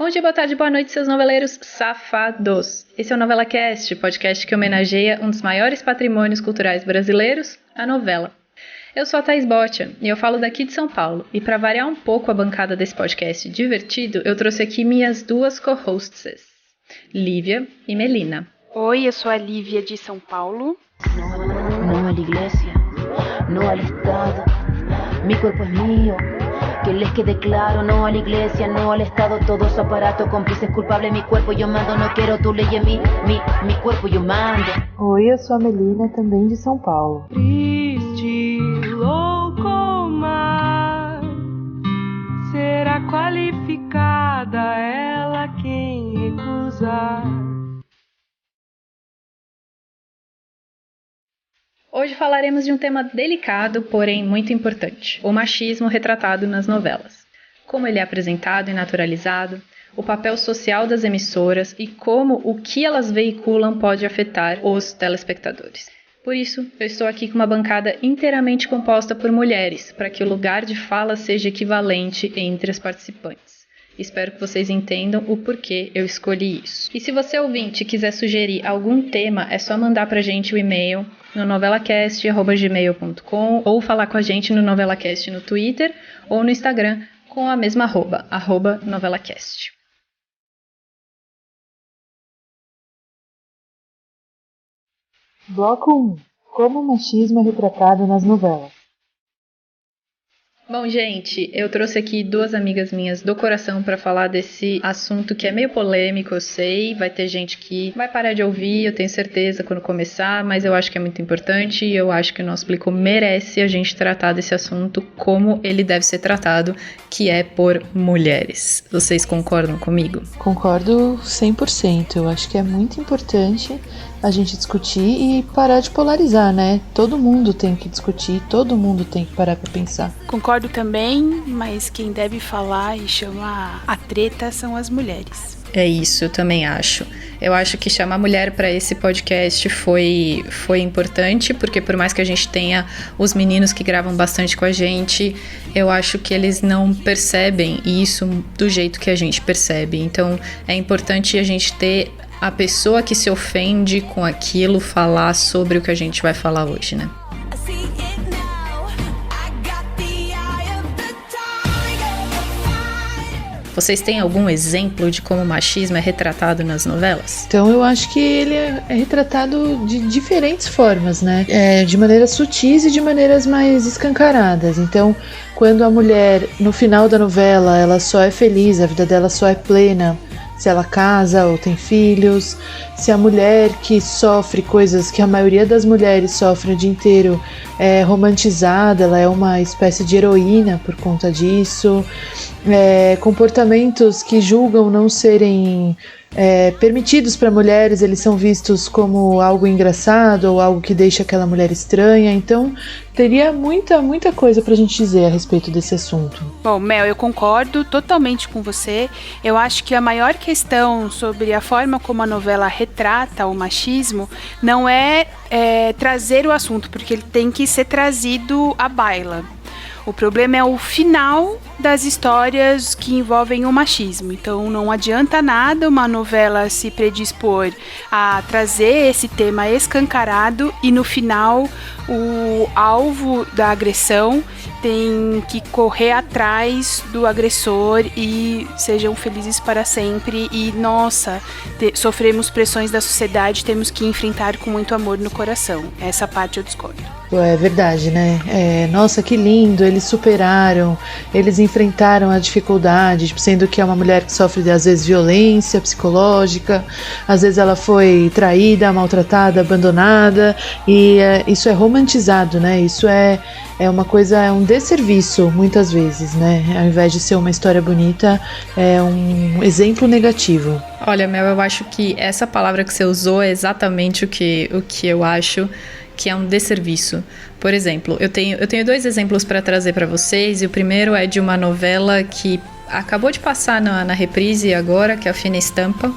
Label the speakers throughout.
Speaker 1: Bom dia, boa tarde, boa noite, seus noveleiros safados. Esse é o NovelaCast, podcast que homenageia um dos maiores patrimônios culturais brasileiros, a novela. Eu sou a Thaís Botia e eu falo daqui de São Paulo. E para variar um pouco a bancada desse podcast divertido, eu trouxe aqui minhas duas co-hosts, Lívia e Melina.
Speaker 2: Oi, eu sou a Lívia de São Paulo.
Speaker 3: No a la iglesia, no al Estado, mi cuerpo es mío, que les quede claro, no a la iglesia, no al Estado, todos aparatos, cómplices culpables, mi cuerpo yo mando, no quiero tu ley en mi cuerpo yo mando.
Speaker 4: Oi, eu sou a Melina, também de São Paulo.
Speaker 5: Triste, louco mar, será qualificada ela quem recusar.
Speaker 1: Hoje falaremos de um tema delicado, porém muito importante: o machismo retratado nas novelas. Como ele é apresentado e naturalizado, o papel social das emissoras e como o que elas veiculam pode afetar os telespectadores. Por isso, eu estou aqui com uma bancada inteiramente composta por mulheres, para que o lugar de fala seja equivalente entre as participantes. Espero que vocês entendam o porquê eu escolhi isso. E se você ouvinte quiser sugerir algum tema, é só mandar pra gente o e-mail no novelacast@gmail.com ou falar com a gente no NovelaCast no Twitter ou no Instagram com a mesma @, @novelacast.
Speaker 4: Bloco 1. Como o machismo é retratado nas novelas.
Speaker 1: Bom, gente, eu trouxe aqui duas amigas minhas do coração para falar desse assunto que é meio polêmico, eu sei. Vai ter gente que vai parar de ouvir, eu tenho certeza, quando começar, mas eu acho que é muito importante e eu acho que o nosso público merece a gente tratar desse assunto como ele deve ser tratado, que é por mulheres. Vocês concordam comigo?
Speaker 4: Concordo 100%. Eu acho que é muito importante a gente discutir e parar de polarizar, né? Todo mundo tem que discutir, todo mundo tem que parar pra pensar.
Speaker 2: Concordo também, mas quem deve falar e chamar a treta são as mulheres.
Speaker 1: É isso, eu também acho. Eu acho que chamar mulher para esse podcast foi importante, porque por mais que a gente tenha os meninos que gravam bastante com a gente, eu acho que eles não percebem isso do jeito que a gente percebe. Então é importante a gente ter a pessoa que se ofende com aquilo falar sobre o que a gente vai falar hoje, né? Vocês têm algum exemplo de como o machismo é retratado nas novelas?
Speaker 4: Então eu acho que ele é retratado de diferentes formas, né? De maneiras sutis e de maneiras mais escancaradas. Então, quando a mulher, no final da novela, ela só é feliz, a vida dela só é plena se ela casa ou tem filhos, se a mulher que sofre coisas que a maioria das mulheres sofrem o dia inteiro é romantizada, ela é uma espécie de heroína por conta disso, comportamentos que julgam não serem permitidos para mulheres, eles são vistos como algo engraçado ou algo que deixa aquela mulher estranha. Então teria muita coisa pra gente dizer a respeito desse assunto.
Speaker 2: Bom, Mel, eu concordo totalmente com você. Eu acho que a maior questão sobre a forma como a novela retrata o machismo não é trazer o assunto, porque ele tem que ser trazido à baila. O problema é o final das histórias que envolvem o machismo. Então não adianta nada uma novela se predispor a trazer esse tema escancarado e no final o alvo da agressão tem que correr atrás do agressor e sejam felizes para sempre. E nossa, sofremos pressões da sociedade, temos que enfrentar com muito amor no coração. Essa parte eu discordo.
Speaker 4: É verdade, né? Nossa, que lindo, eles superaram, eles enfrentaram a dificuldade, sendo que é uma mulher que sofre, às vezes, violência psicológica, às vezes ela foi traída, maltratada, abandonada, e isso é romantizado, né? Isso é uma coisa, é um desserviço, muitas vezes, né? Ao invés de ser uma história bonita, é um exemplo negativo.
Speaker 1: Olha, Mel, eu acho que essa palavra que você usou é exatamente o que eu acho que é um desserviço. Por exemplo, eu tenho dois exemplos para trazer para vocês, e o primeiro é de uma novela que acabou de passar na reprise agora, que é a Fina Estampa,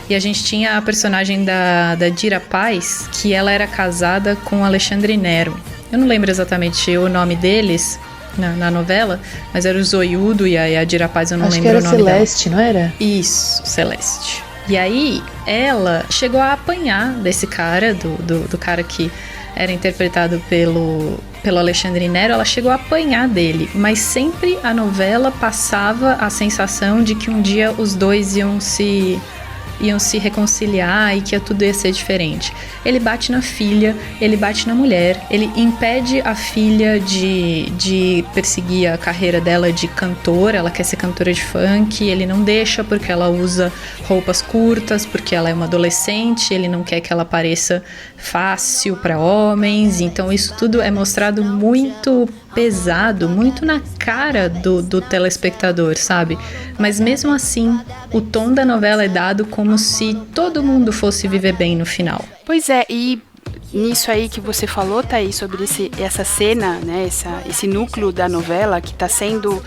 Speaker 1: e a gente tinha a personagem da Dira Paz, que ela era casada com Alexandre Nero. Eu não lembro exatamente o nome deles, na novela, mas era o Zoiudo e a Yadira Paz, eu não lembro o nome dela.
Speaker 4: Acho que era Celeste, não era?
Speaker 1: Isso, Celeste. E aí, ela chegou a apanhar desse cara, do cara que era interpretado pelo Alexandre Nero, ela chegou a apanhar dele, mas sempre a novela passava a sensação de que um dia os dois iam se reconciliar e que tudo ia ser diferente. Ele bate na filha, ele bate na mulher, ele impede a filha de perseguir a carreira dela de cantora, ela quer ser cantora de funk, ele não deixa porque ela usa roupas curtas, porque ela é uma adolescente, ele não quer que ela pareça fácil para homens, então isso tudo é mostrado muito pesado, muito na cara do telespectador, sabe? Mas mesmo assim, o tom da novela é dado como se todo mundo fosse viver bem no final.
Speaker 2: Pois é, e nisso aí que você falou, Thaís, sobre essa cena, né, esse núcleo da novela que está sendo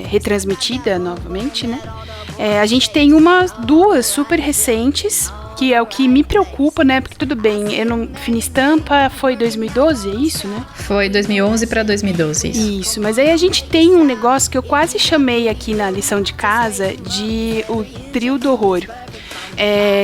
Speaker 2: retransmitida novamente, né? A gente tem duas super recentes, que é o que me preocupa, né? Porque tudo bem, Fina Estampa foi 2012, é isso, né?
Speaker 1: Foi 2011 para 2012, isso.
Speaker 2: Isso, mas aí a gente tem um negócio que eu quase chamei aqui na lição de casa de o trio do horror.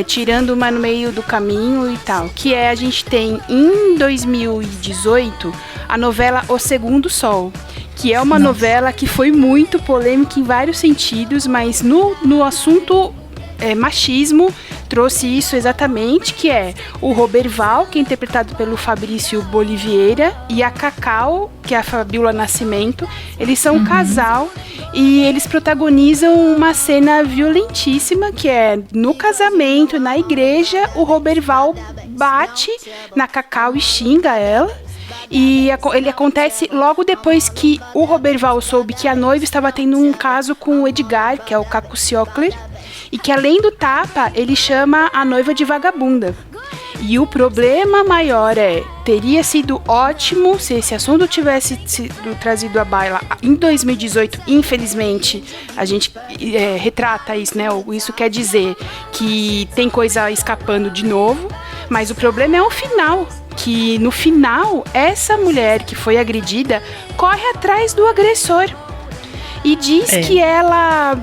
Speaker 2: Tirando uma no meio do caminho e tal, que a gente tem em 2018 a novela O Segundo Sol, que é uma novela que foi muito polêmica em vários sentidos, mas no assunto machismo trouxe isso exatamente, que é o Roberval, que é interpretado pelo Fabrício Boliviera, e a Cacau, que é a Fabiola Nascimento. Eles são um casal e eles protagonizam uma cena violentíssima, que é no casamento, na igreja, o Roberval bate na Cacau e xinga ela. E ele acontece logo depois que o Roberval soube que a noiva estava tendo um caso com o Edgar, que é o Caco Ciocler, e que além do tapa, ele chama a noiva de vagabunda. E o problema maior teria sido ótimo se esse assunto tivesse sido trazido à baila em 2018. Infelizmente, a gente retrata isso, né? Isso quer dizer que tem coisa escapando de novo, mas o problema é o final. Que no final, essa mulher que foi agredida corre atrás do agressor e diz que ela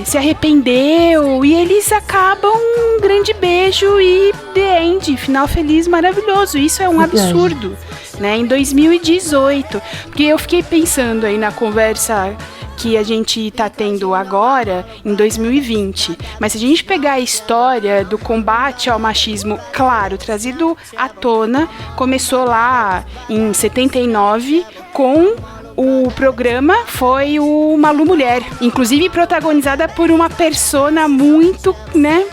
Speaker 2: se arrependeu, e eles acabam um grande beijo e the end, final feliz, maravilhoso. Isso é um absurdo, né? Em 2018, porque eu fiquei pensando aí na conversa que a gente está tendo agora em 2020. Mas se a gente pegar a história do combate ao machismo, claro, trazido à tona, começou lá em 79 com o programa, foi o Malu Mulher, inclusive protagonizada por uma persona muito, né,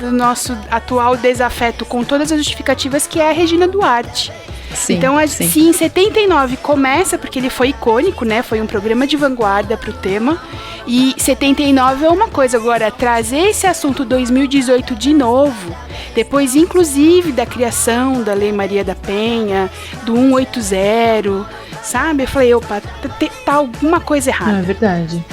Speaker 2: do nosso atual desafeto, com todas as justificativas, que é a Regina Duarte. Sim, então, assim, em 79 começa, porque ele foi icônico, né? Foi um programa de vanguarda pro tema. E 79 é uma coisa. Agora, trazer esse assunto 2018 de novo, depois, inclusive, da criação da Lei Maria da Penha, do 180, sabe? Eu falei, opa, tá alguma coisa errada.
Speaker 4: Não, é verdade.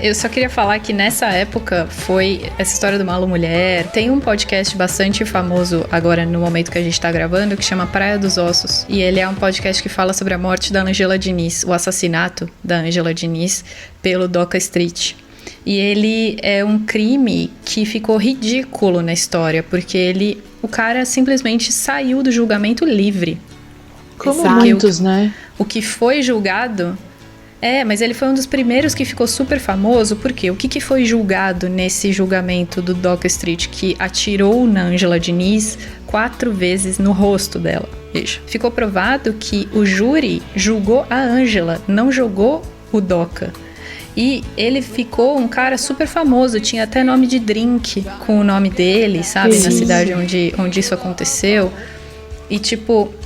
Speaker 1: Eu só queria falar que nessa época foi essa história do Malu Mulher. Tem um podcast bastante famoso agora no momento que a gente tá gravando, que chama Praia dos Ossos. E ele é um podcast que fala sobre a morte da Ângela Diniz, o assassinato da Ângela Diniz pelo Doca Street. E ele é um crime que ficou ridículo na história, porque o cara simplesmente saiu do julgamento livre.
Speaker 4: Como muitos, né?
Speaker 1: O que foi julgado... mas ele foi um dos primeiros que ficou super famoso, porque o que foi julgado nesse julgamento do Doca Street, que atirou na Ângela Diniz 4 vezes no rosto dela? Veja, ficou provado que o júri julgou a Ângela, não julgou o Doca. E ele ficou um cara super famoso, tinha até nome de drink com o nome dele, sabe?
Speaker 4: Sim.
Speaker 1: Na cidade onde isso aconteceu. E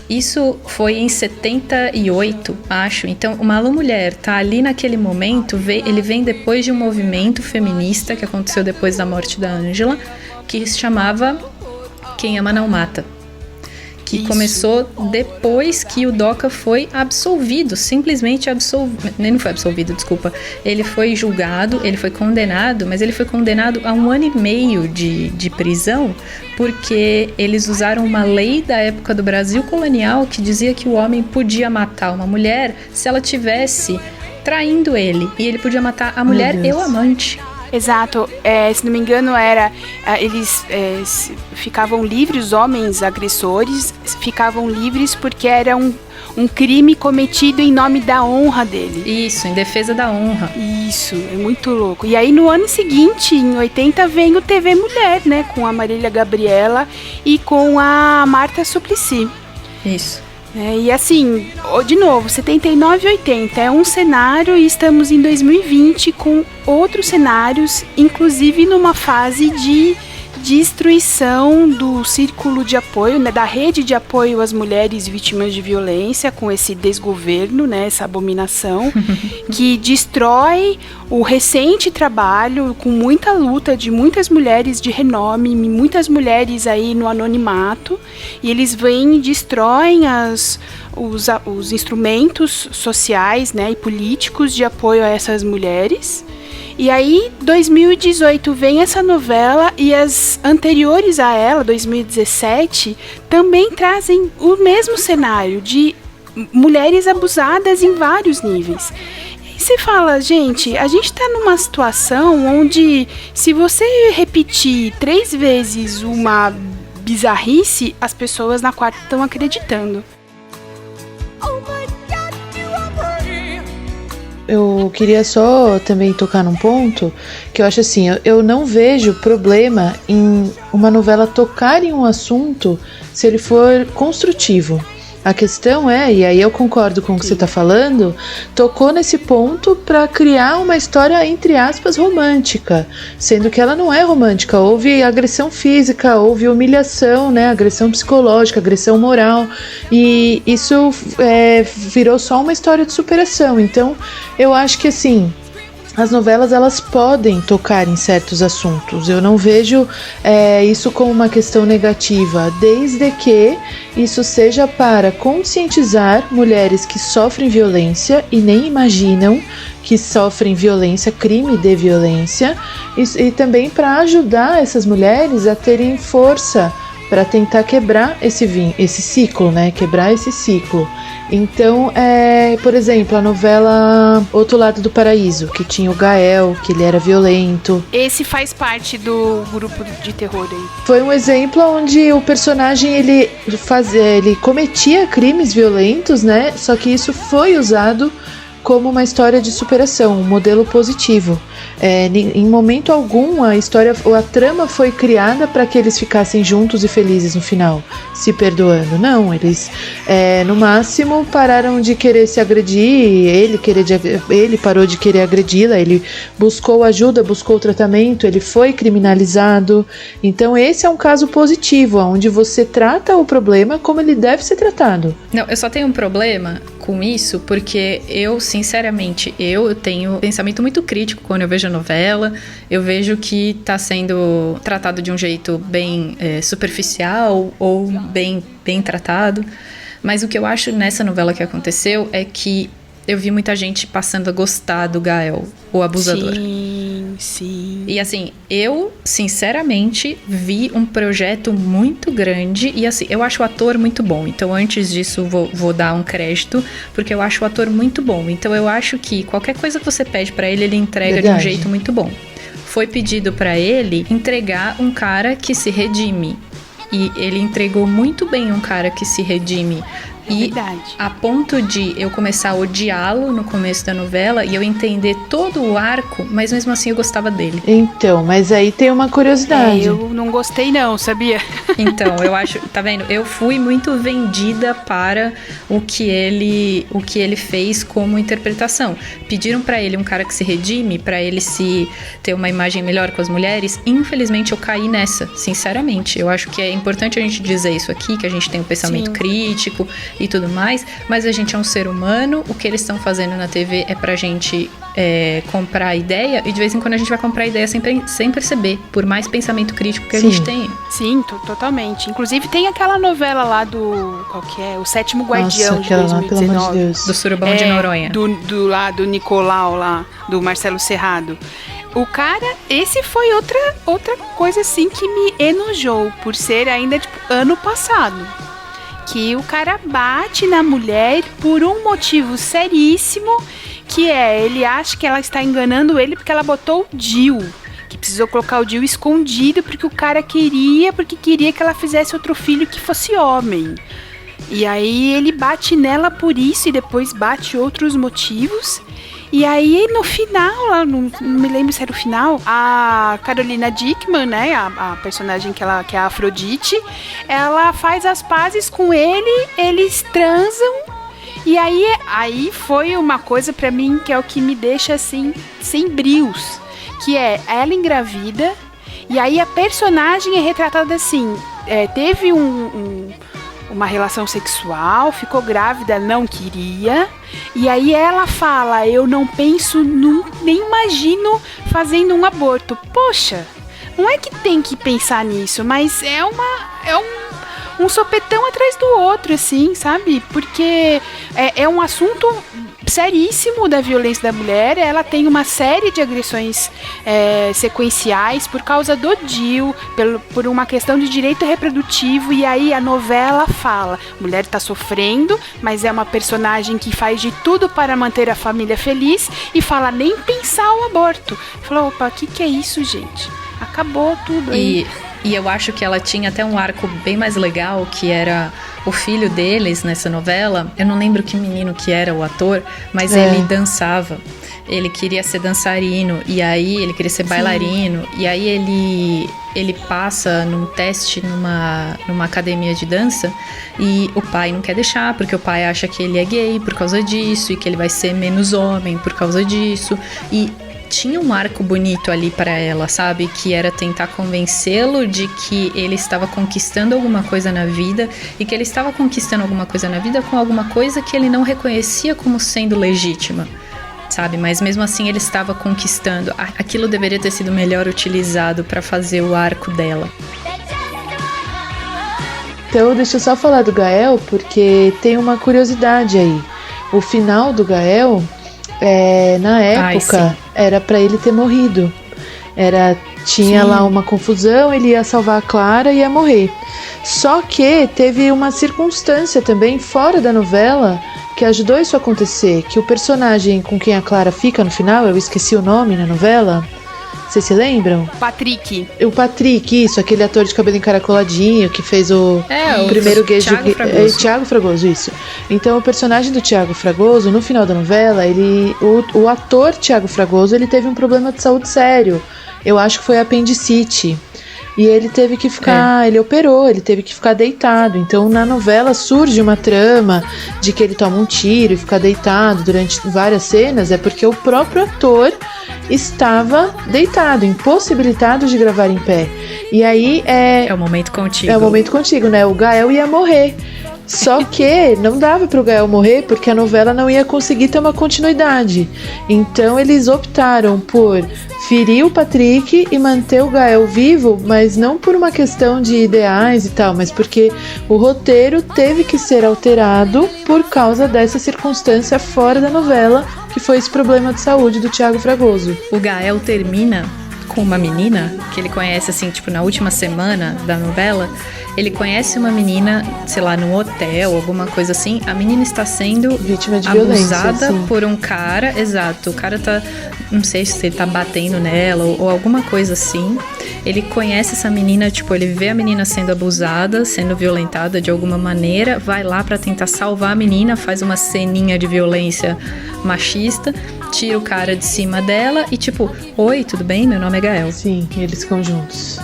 Speaker 1: isso foi em 78, acho. Então, o Malu Mulher tá ali naquele momento, ele vem depois de um movimento feminista que aconteceu depois da morte da Ângela, que se chamava Quem Ama Não Mata. que
Speaker 2: Isso.
Speaker 1: começou depois que o Doca foi absolvido, simplesmente absolvido. Ele não foi absolvido, desculpa. Ele foi julgado, ele foi condenado, mas ele foi condenado a 1 ano e meio de prisão, porque eles usaram uma lei da época do Brasil colonial que dizia que o homem podia matar uma mulher se ela tivesse traindo ele, e ele podia matar a mulher e o amante.
Speaker 2: Exato, se não me engano eles ficavam livres, os homens agressores ficavam livres porque era um crime cometido em nome da honra dele.
Speaker 1: Isso, em defesa da honra.
Speaker 2: Isso, é muito louco. E aí no ano seguinte, em 80, vem o TV Mulher, né, com a Marília Gabriela e com a Marta Suplicy.
Speaker 1: Isso.
Speaker 2: E assim, de novo, 79 e 80 é um cenário e estamos em 2020 com outros cenários, inclusive numa fase de destruição do círculo de apoio, né, da rede de apoio às mulheres vítimas de violência, com esse desgoverno, né, essa abominação, que destrói o recente trabalho com muita luta de muitas mulheres de renome, muitas mulheres aí no anonimato, e eles vêm e destroem os instrumentos sociais, né, e políticos de apoio a essas mulheres. E aí, 2018 vem essa novela e as anteriores a ela, 2017, também trazem o mesmo cenário de mulheres abusadas em vários níveis. E você fala, gente, a gente tá numa situação onde se você repetir 3 vezes uma bizarrice, as pessoas na quarta estão acreditando.
Speaker 4: Eu queria só também tocar num ponto que eu acho assim, eu não vejo problema em uma novela tocar em um assunto se ele for construtivo. A questão é, e aí eu concordo com o que você está falando, tocou nesse ponto para criar uma história, entre aspas, romântica, sendo que ela não é romântica. Houve agressão física, houve humilhação, né, agressão psicológica, agressão moral, e isso virou só uma história de superação. Então, eu acho que assim, as novelas elas podem tocar em certos assuntos. Eu não vejo isso como uma questão negativa, desde que isso seja para conscientizar mulheres que sofrem violência e nem imaginam que sofrem violência, crime de violência, e também para ajudar essas mulheres a terem força para tentar quebrar esse ciclo, né? Quebrar esse ciclo. Então, por exemplo, a novela Outro Lado do Paraíso, que tinha o Gael, que ele era violento.
Speaker 2: Esse faz parte do grupo de terror aí.
Speaker 4: Foi um exemplo onde o personagem ele cometia crimes violentos, né? Só que isso foi usado como uma história de superação, um modelo positivo. Em momento algum a trama foi criada para que eles ficassem juntos e felizes no final, se perdoando. Não, eles no máximo pararam de querer se agredir, ele parou de querer agredi-la, ele buscou ajuda, buscou tratamento, ele foi criminalizado. Então esse é um caso positivo, onde você trata o problema como ele deve ser tratado.
Speaker 1: Não, eu só tenho um problema com isso, porque sinceramente, eu tenho pensamento muito crítico quando eu vejo a novela. Eu vejo que está sendo tratado de um jeito bem superficial ou bem tratado. Mas o que eu acho nessa novela que aconteceu é que eu vi muita gente passando a gostar do Gael, o abusador.
Speaker 2: Sim.
Speaker 1: E assim, eu sinceramente vi um projeto muito grande e assim, eu acho o ator muito bom. Então antes disso vou dar um crédito, porque eu acho o ator muito bom. Então eu acho que qualquer coisa que você pede pra ele, ele entrega de um jeito muito bom. Foi pedido pra ele entregar um cara que se redime. E ele entregou muito bem um cara que se redime. E a ponto de eu começar a odiá-lo no começo da novela e eu entender todo o arco, mas mesmo assim eu gostava dele.
Speaker 4: Então, mas aí tem uma curiosidade.
Speaker 2: Eu não gostei não, sabia?
Speaker 1: Então, eu acho, tá vendo? Eu fui muito vendida para o que ele fez como interpretação. Pediram pra ele um cara que se redime, pra ele se ter uma imagem melhor com as mulheres. Infelizmente eu caí nessa, sinceramente. Eu acho que é importante a gente dizer isso aqui, que a gente tem um pensamento crítico, e tudo mais, mas a gente é um ser humano, o que eles estão fazendo na TV é pra gente comprar ideia, e de vez em quando a gente vai comprar ideia sem perceber, por mais pensamento crítico que a gente tenha.
Speaker 2: Sim, totalmente. Inclusive tem aquela novela lá do... Qual que é? O Sétimo Guardião, de 2019.
Speaker 4: Lá, pelo amor de Deus.
Speaker 1: Do Surubão de Noronha.
Speaker 2: Do Nicolau lá, do Marcelo Serrado. O cara, esse foi outra coisa assim que me enojou, por ser ainda tipo ano passado. Que o cara bate na mulher por um motivo seríssimo, que ele acha que ela está enganando ele porque ela botou o DIU. Que precisou colocar o DIU escondido porque o cara queria que ela fizesse outro filho que fosse homem. E aí ele bate nela por isso e depois bate outros motivos. E aí no final, não me lembro se era o final, a Carolina Dickman, né, a personagem que é a Afrodite, ela faz as pazes com ele, eles transam. E aí foi uma coisa pra mim que é o que me deixa assim, sem brios, que é ela engravida, e aí a personagem é retratada assim, teve uma relação sexual, ficou grávida, não queria, e aí ela fala, eu não penso, nem imagino fazendo um aborto. Poxa, não é que tem que pensar nisso, mas é um sopetão atrás do outro, assim, sabe? Porque é um assunto seríssimo da violência da mulher. Ela tem uma série de agressões sequenciais por causa do DIU, por uma questão de direito reprodutivo. E aí a novela fala, a mulher está sofrendo, mas é uma personagem que faz de tudo para manter a família feliz e fala nem pensar o aborto. Falou, opa, o que é isso, gente? Acabou tudo aí.
Speaker 1: E eu acho que ela tinha até um arco bem mais legal, que era o filho deles nessa novela. Eu não lembro que menino que era o ator, mas ele dançava. Ele queria ser dançarino, e aí ele queria ser bailarino. E aí ele passa num teste numa academia de dança, e o pai não quer deixar, porque o pai acha que ele é gay por causa disso, e que ele vai ser menos homem por causa disso. E tinha um arco bonito ali pra ela, sabe? Que era tentar convencê-lo de que ele estava conquistando alguma coisa na vida, e que ele estava conquistando alguma coisa na vida com alguma coisa que ele não reconhecia como sendo legítima, sabe? Mas mesmo assim ele estava conquistando. Aquilo deveria ter sido melhor utilizado pra fazer o arco dela.
Speaker 4: Então deixa eu só falar do Gael, porque tem uma curiosidade aí. O final do Gael, na época, era pra ele ter morrido. Tinha lá uma confusão, ele ia salvar a Clara e ia morrer. Só que teve uma circunstância também fora da novela que ajudou isso a acontecer, que o personagem com quem a Clara fica no final, eu esqueci o nome na novela, vocês se lembram?
Speaker 2: Patrick.
Speaker 4: O Patrick, isso, aquele ator de cabelo encaracoladinho que fez o primeiro gay de Thiago Fragoso, isso. Então o personagem do Thiago Fragoso, no final da novela, o ator Thiago Fragoso, ele teve um problema de saúde sério. Eu acho que foi apendicite. E ele teve que ficar, ele operou, ele teve que ficar deitado. Então na novela surge uma trama de que ele toma um tiro e fica deitado durante várias cenas, é porque o próprio ator estava deitado, impossibilitado de gravar em pé. E aí é
Speaker 1: o momento contigo.
Speaker 4: É o momento contigo, né? O Gael ia morrer. Só que não dava pro Gael morrer porque a novela não ia conseguir ter uma continuidade. Então eles optaram por ferir o Patrick e manter o Gael vivo, mas não por uma questão de ideais e tal, mas porque o roteiro teve que ser alterado por causa dessa circunstância fora da novela, que foi esse problema de saúde do Thiago Fragoso.
Speaker 1: O Gael termina com uma menina que ele conhece, assim, tipo, na última semana da novela. Ele conhece uma menina, sei lá, num hotel, alguma coisa assim. A menina está sendo
Speaker 4: vítima de
Speaker 1: abusada
Speaker 4: violência,
Speaker 1: por um cara. Exato, o cara tá, não sei se ele tá batendo nela ou alguma coisa assim. Ele conhece essa menina, tipo, ele vê a menina sendo abusada, sendo violentada de alguma maneira, vai lá pra tentar salvar a menina, faz uma ceninha de violência machista, tira o cara de cima dela e tipo, oi, tudo bem? Meu nome é Gael.
Speaker 4: Sim, eles ficam juntos.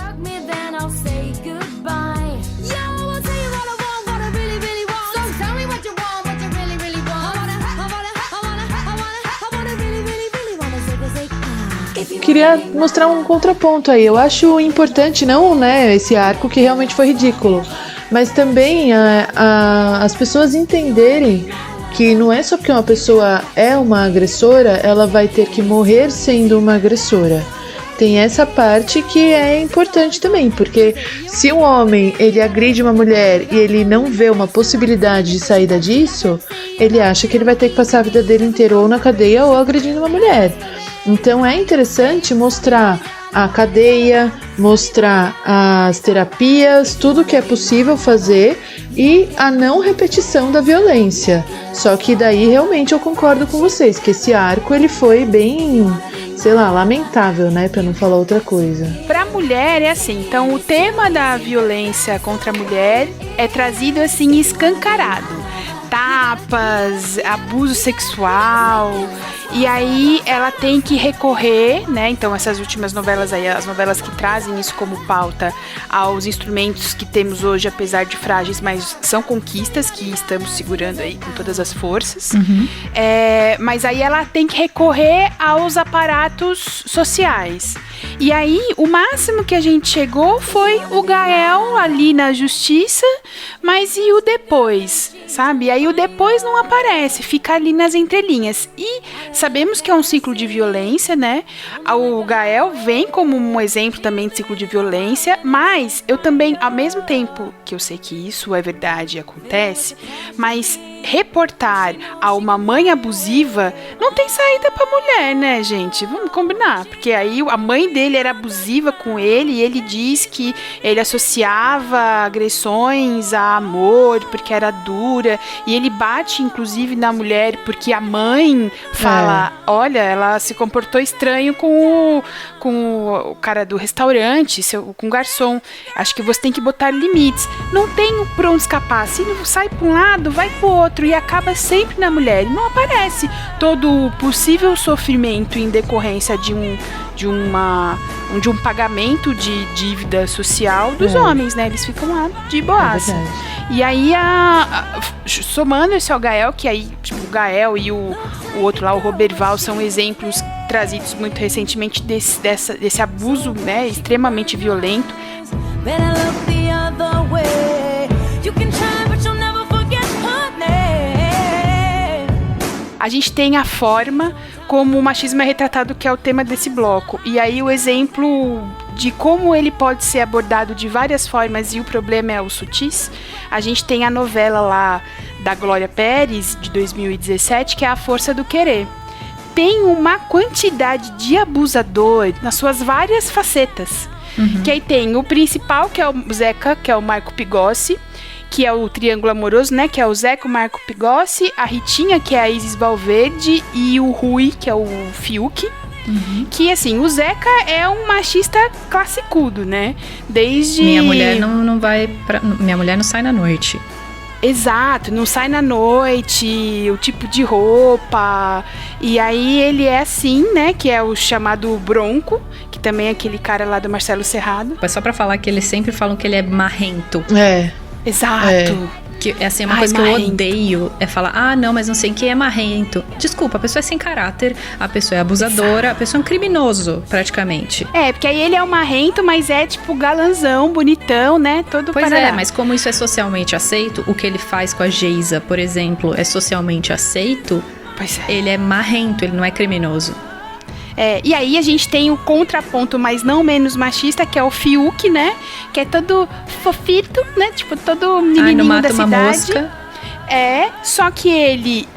Speaker 4: Queria mostrar um contraponto aí. Eu acho importante, não, né, esse arco que realmente foi ridículo, mas também as pessoas entenderem que não é só porque uma pessoa é uma agressora, ela vai ter que morrer sendo uma agressora. Tem essa parte que é importante também, porque se um homem ele agride uma mulher e ele não vê uma possibilidade de saída disso, ele acha que ele vai ter que passar a vida dele inteira ou na cadeia ou agredindo uma mulher. Então é interessante mostrar a cadeia, mostrar as terapias, tudo que é possível fazer e a não repetição da violência. Só que daí realmente eu concordo com vocês, que esse arco ele foi bem, sei lá, lamentável, né, pra não falar outra coisa.
Speaker 2: Pra mulher é assim, então o tema da violência contra a mulher é trazido assim escancarado. Tapas, abuso sexual, e aí ela tem que recorrer, né, então essas últimas novelas aí, as novelas que trazem isso como pauta, aos instrumentos que temos hoje, apesar de frágeis, mas são conquistas que estamos segurando aí com todas as forças, mas aí ela tem que recorrer aos aparatos sociais. E aí, o máximo que a gente chegou foi o Gael ali na justiça, mas e o depois, sabe? Aí o depois não aparece, fica ali nas entrelinhas. E sabemos que é um ciclo de violência, né? O Gael vem como um exemplo também de ciclo de violência, mas eu também, ao mesmo tempo que eu sei que isso é verdade e acontece, mas reportar a uma mãe abusiva não tem saída pra mulher, né, gente? Vamos combinar, porque aí a mãe dele era abusiva com ele e ele diz que ele associava agressões a amor, porque era dura, e ele bate inclusive na mulher porque a mãe fala, olha, ela se comportou estranho com o cara do restaurante, com o garçom, acho que você tem que botar limites, não tem por onde escapar, se não sai pra um lado, vai pro outro, e acaba sempre na mulher, e não aparece todo o possível sofrimento em decorrência de um pagamento de dívida social dos homens, né? Eles ficam lá de boaça. E aí, somando esse ao Gael, que aí, tipo, o Gael e o outro lá, o Roberval, são exemplos trazidos muito recentemente desse abuso, né, extremamente violento. A gente tem a forma como o machismo é retratado, que é o tema desse bloco. E aí o exemplo de como ele pode ser abordado de várias formas e o problema é os sutis. A gente tem a novela lá da Glória Pérez, de 2017, que é A Força do Querer. Tem uma quantidade de abusador nas suas várias facetas. Que aí tem o principal, que é o Zeca, que é o Marco Pigossi, que é o triângulo amoroso, né, que é o Zeca, o Marco Pigossi, a Ritinha, que é a Isis Valverde, e o Rui, que é o Fiuk. Que, assim, o Zeca é um machista classicudo, né, desde...
Speaker 1: Minha mulher minha mulher não sai na noite.
Speaker 2: Exato, não sai na noite, o tipo de roupa, e aí ele é assim, né, que é o chamado Bronco, que também é aquele cara lá do Marcelo Serrado.
Speaker 1: É só pra falar que eles sempre falam que ele é marrento.
Speaker 2: Exato.
Speaker 1: Que é assim, uma coisa marrento. Que eu odeio é falar, não, mas não sei quem é marrento. Desculpa, a pessoa é sem caráter, a pessoa é abusadora, a pessoa é um criminoso, praticamente.
Speaker 2: Porque aí ele é um marrento, mas é tipo galanzão, bonitão, né? Todo
Speaker 1: Pois
Speaker 2: parará.
Speaker 1: Mas como isso é socialmente aceito, o que ele faz com a Geisa, por exemplo, é socialmente aceito, ele é marrento, ele não é criminoso.
Speaker 2: E aí a gente tem o contraponto, mas não menos machista, que é o Fiuk, né? Que é todo fofito, né? Tipo, todo menininho da cidade.
Speaker 1: Mosca.
Speaker 2: Só que ele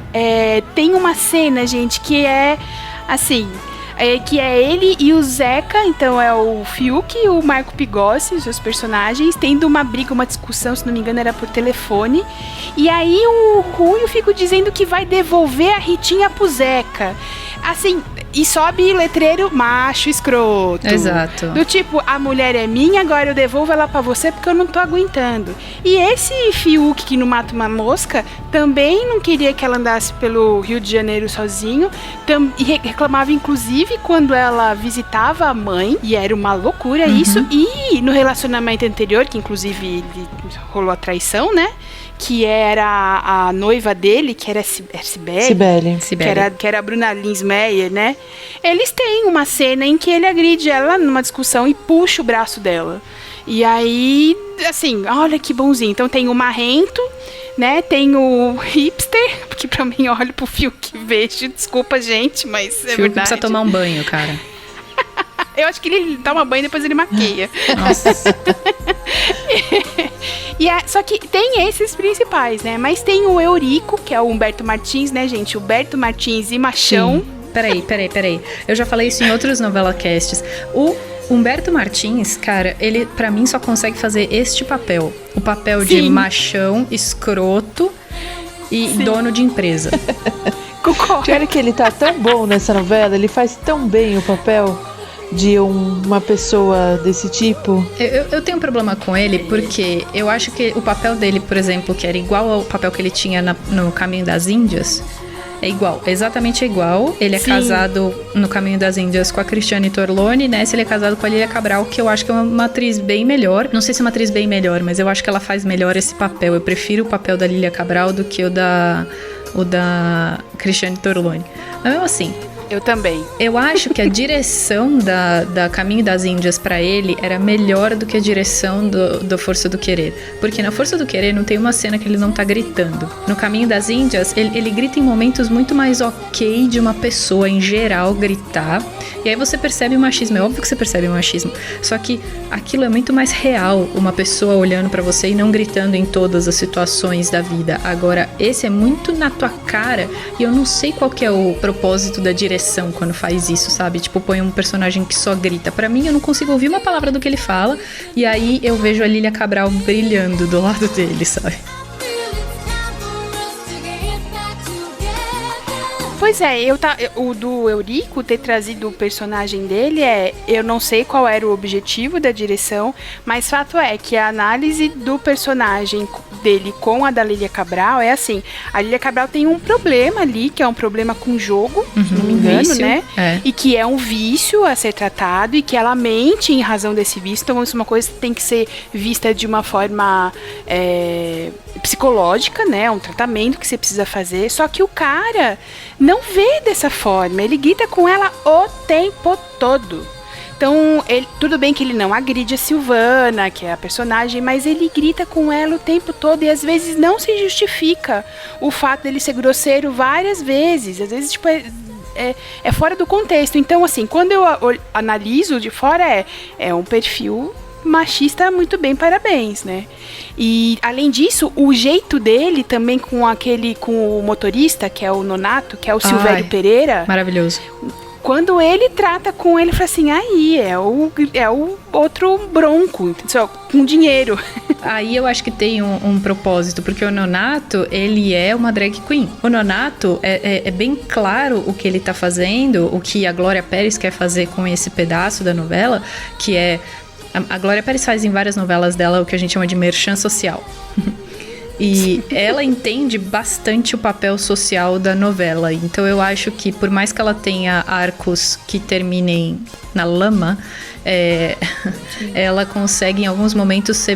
Speaker 2: tem uma cena, gente, que é assim... que é ele e o Zeca, então é o Fiuk e o Marco Pigossi, os seus personagens, tendo uma briga, uma discussão, se não me engano era por telefone, e aí o Rui fica dizendo que vai devolver a Ritinha pro Zeca, assim, e sobe letreiro macho escroto.
Speaker 1: Exato.
Speaker 2: Do tipo, a mulher é minha, agora eu devolvo ela pra você porque eu não tô aguentando. E esse Fiuk que não mata uma mosca, também não queria que ela andasse pelo Rio de Janeiro sozinho, e reclamava inclusive quando ela visitava a mãe, e era uma loucura isso, e no relacionamento anterior, que inclusive rolou a traição, né? Que era a noiva dele, que era Cibele. Que era a Bruna Linsmeyer, né? Eles têm uma cena em que ele agride ela numa discussão e puxa o braço dela. E aí, assim, olha que bonzinho. Então tem o marrento, né? Tem o hipster, porque pra mim, olho pro Fiuk e vejo. Desculpa, gente, mas é
Speaker 1: Fiuk
Speaker 2: verdade.
Speaker 1: precisa tomar um banho, cara.
Speaker 2: Eu acho que ele toma banho e depois ele maqueia.
Speaker 1: Nossa.
Speaker 2: Só que tem esses principais, né? Mas tem o Eurico, que é o Humberto Martins, né, gente? Humberto Martins e Machão.
Speaker 1: Sim. Peraí. Eu já falei isso em outros novela casts. O Humberto Martins, cara, ele pra mim só consegue fazer este papel. O papel de machão, escroto e dono de empresa.
Speaker 2: Concordo.
Speaker 4: Olha que ele tá tão bom nessa novela, ele faz tão bem o papel de uma pessoa desse tipo.
Speaker 1: Eu tenho um problema com ele porque eu acho que o papel dele, por exemplo, que era igual ao papel que ele tinha no Caminho das Índias, é igual, exatamente igual. Ele é casado no Caminho das Índias com a Cristiane Torlone, né? Se ele é casado com a Lília Cabral, que eu acho que é uma atriz bem melhor. Não sei se é uma atriz bem melhor, mas eu acho que ela faz melhor esse papel. Eu prefiro o papel da Lília Cabral do que o da Cristiane Torlone. Mas mesmo assim,
Speaker 2: Eu também.
Speaker 1: eu acho que a direção da Caminho das Índias pra ele era melhor do que a direção do Força do Querer. Porque na Força do Querer não tem uma cena que ele não tá gritando. No Caminho das Índias, ele grita em momentos muito mais ok de uma pessoa em geral gritar. E aí você percebe o machismo. É óbvio que você percebe o machismo. Só que aquilo é muito mais real. Uma pessoa olhando pra você e não gritando em todas as situações da vida. Agora, esse é muito na tua cara. E eu não sei qual que é o propósito da direção quando faz isso, sabe? Tipo, põe um personagem que só grita. Pra mim, eu não consigo ouvir uma palavra do que ele fala. E aí eu vejo a Lília Cabral brilhando do lado dele, sabe?
Speaker 2: Pois é, o do Eurico ter trazido o personagem dele eu não sei qual era o objetivo da direção, mas fato é que a análise do personagem dele com a da Lília Cabral é assim, a Lília Cabral tem um problema ali, que é um problema com jogo, se não me engano,
Speaker 1: vício,
Speaker 2: né?
Speaker 1: é.
Speaker 2: E que é um vício a ser tratado e que ela mente em razão desse vício, então isso é uma coisa que tem que ser vista de uma forma psicológica, né? Um tratamento que você precisa fazer, só que o cara não vê dessa forma, ele grita com ela o tempo todo. Então, tudo bem que ele não agride a Silvana, que é a personagem, mas ele grita com ela o tempo todo e às vezes não se justifica o fato dele ser grosseiro várias vezes. Às vezes, tipo, é fora do contexto. Então, assim, quando eu analiso de fora, é um perfil machista muito bem, parabéns, né? E, além disso, o jeito dele também com o motorista, que é o Nonato, que é o Silvério Pereira.
Speaker 1: Maravilhoso.
Speaker 2: Quando ele trata com ele, fala assim, aí é o outro bronco, entendeu? Com dinheiro.
Speaker 1: Aí eu acho que tem um propósito, porque o Nonato, ele é uma drag queen. O Nonato é bem claro o que ele tá fazendo, o que a Glória Pérez quer fazer com esse pedaço da novela, que é... A Glória Pérez faz em várias novelas dela o que a gente chama de merchan social. E ela entende bastante o papel social da novela. Então eu acho que por mais que ela tenha arcos que terminem na lama, ela consegue em alguns momentos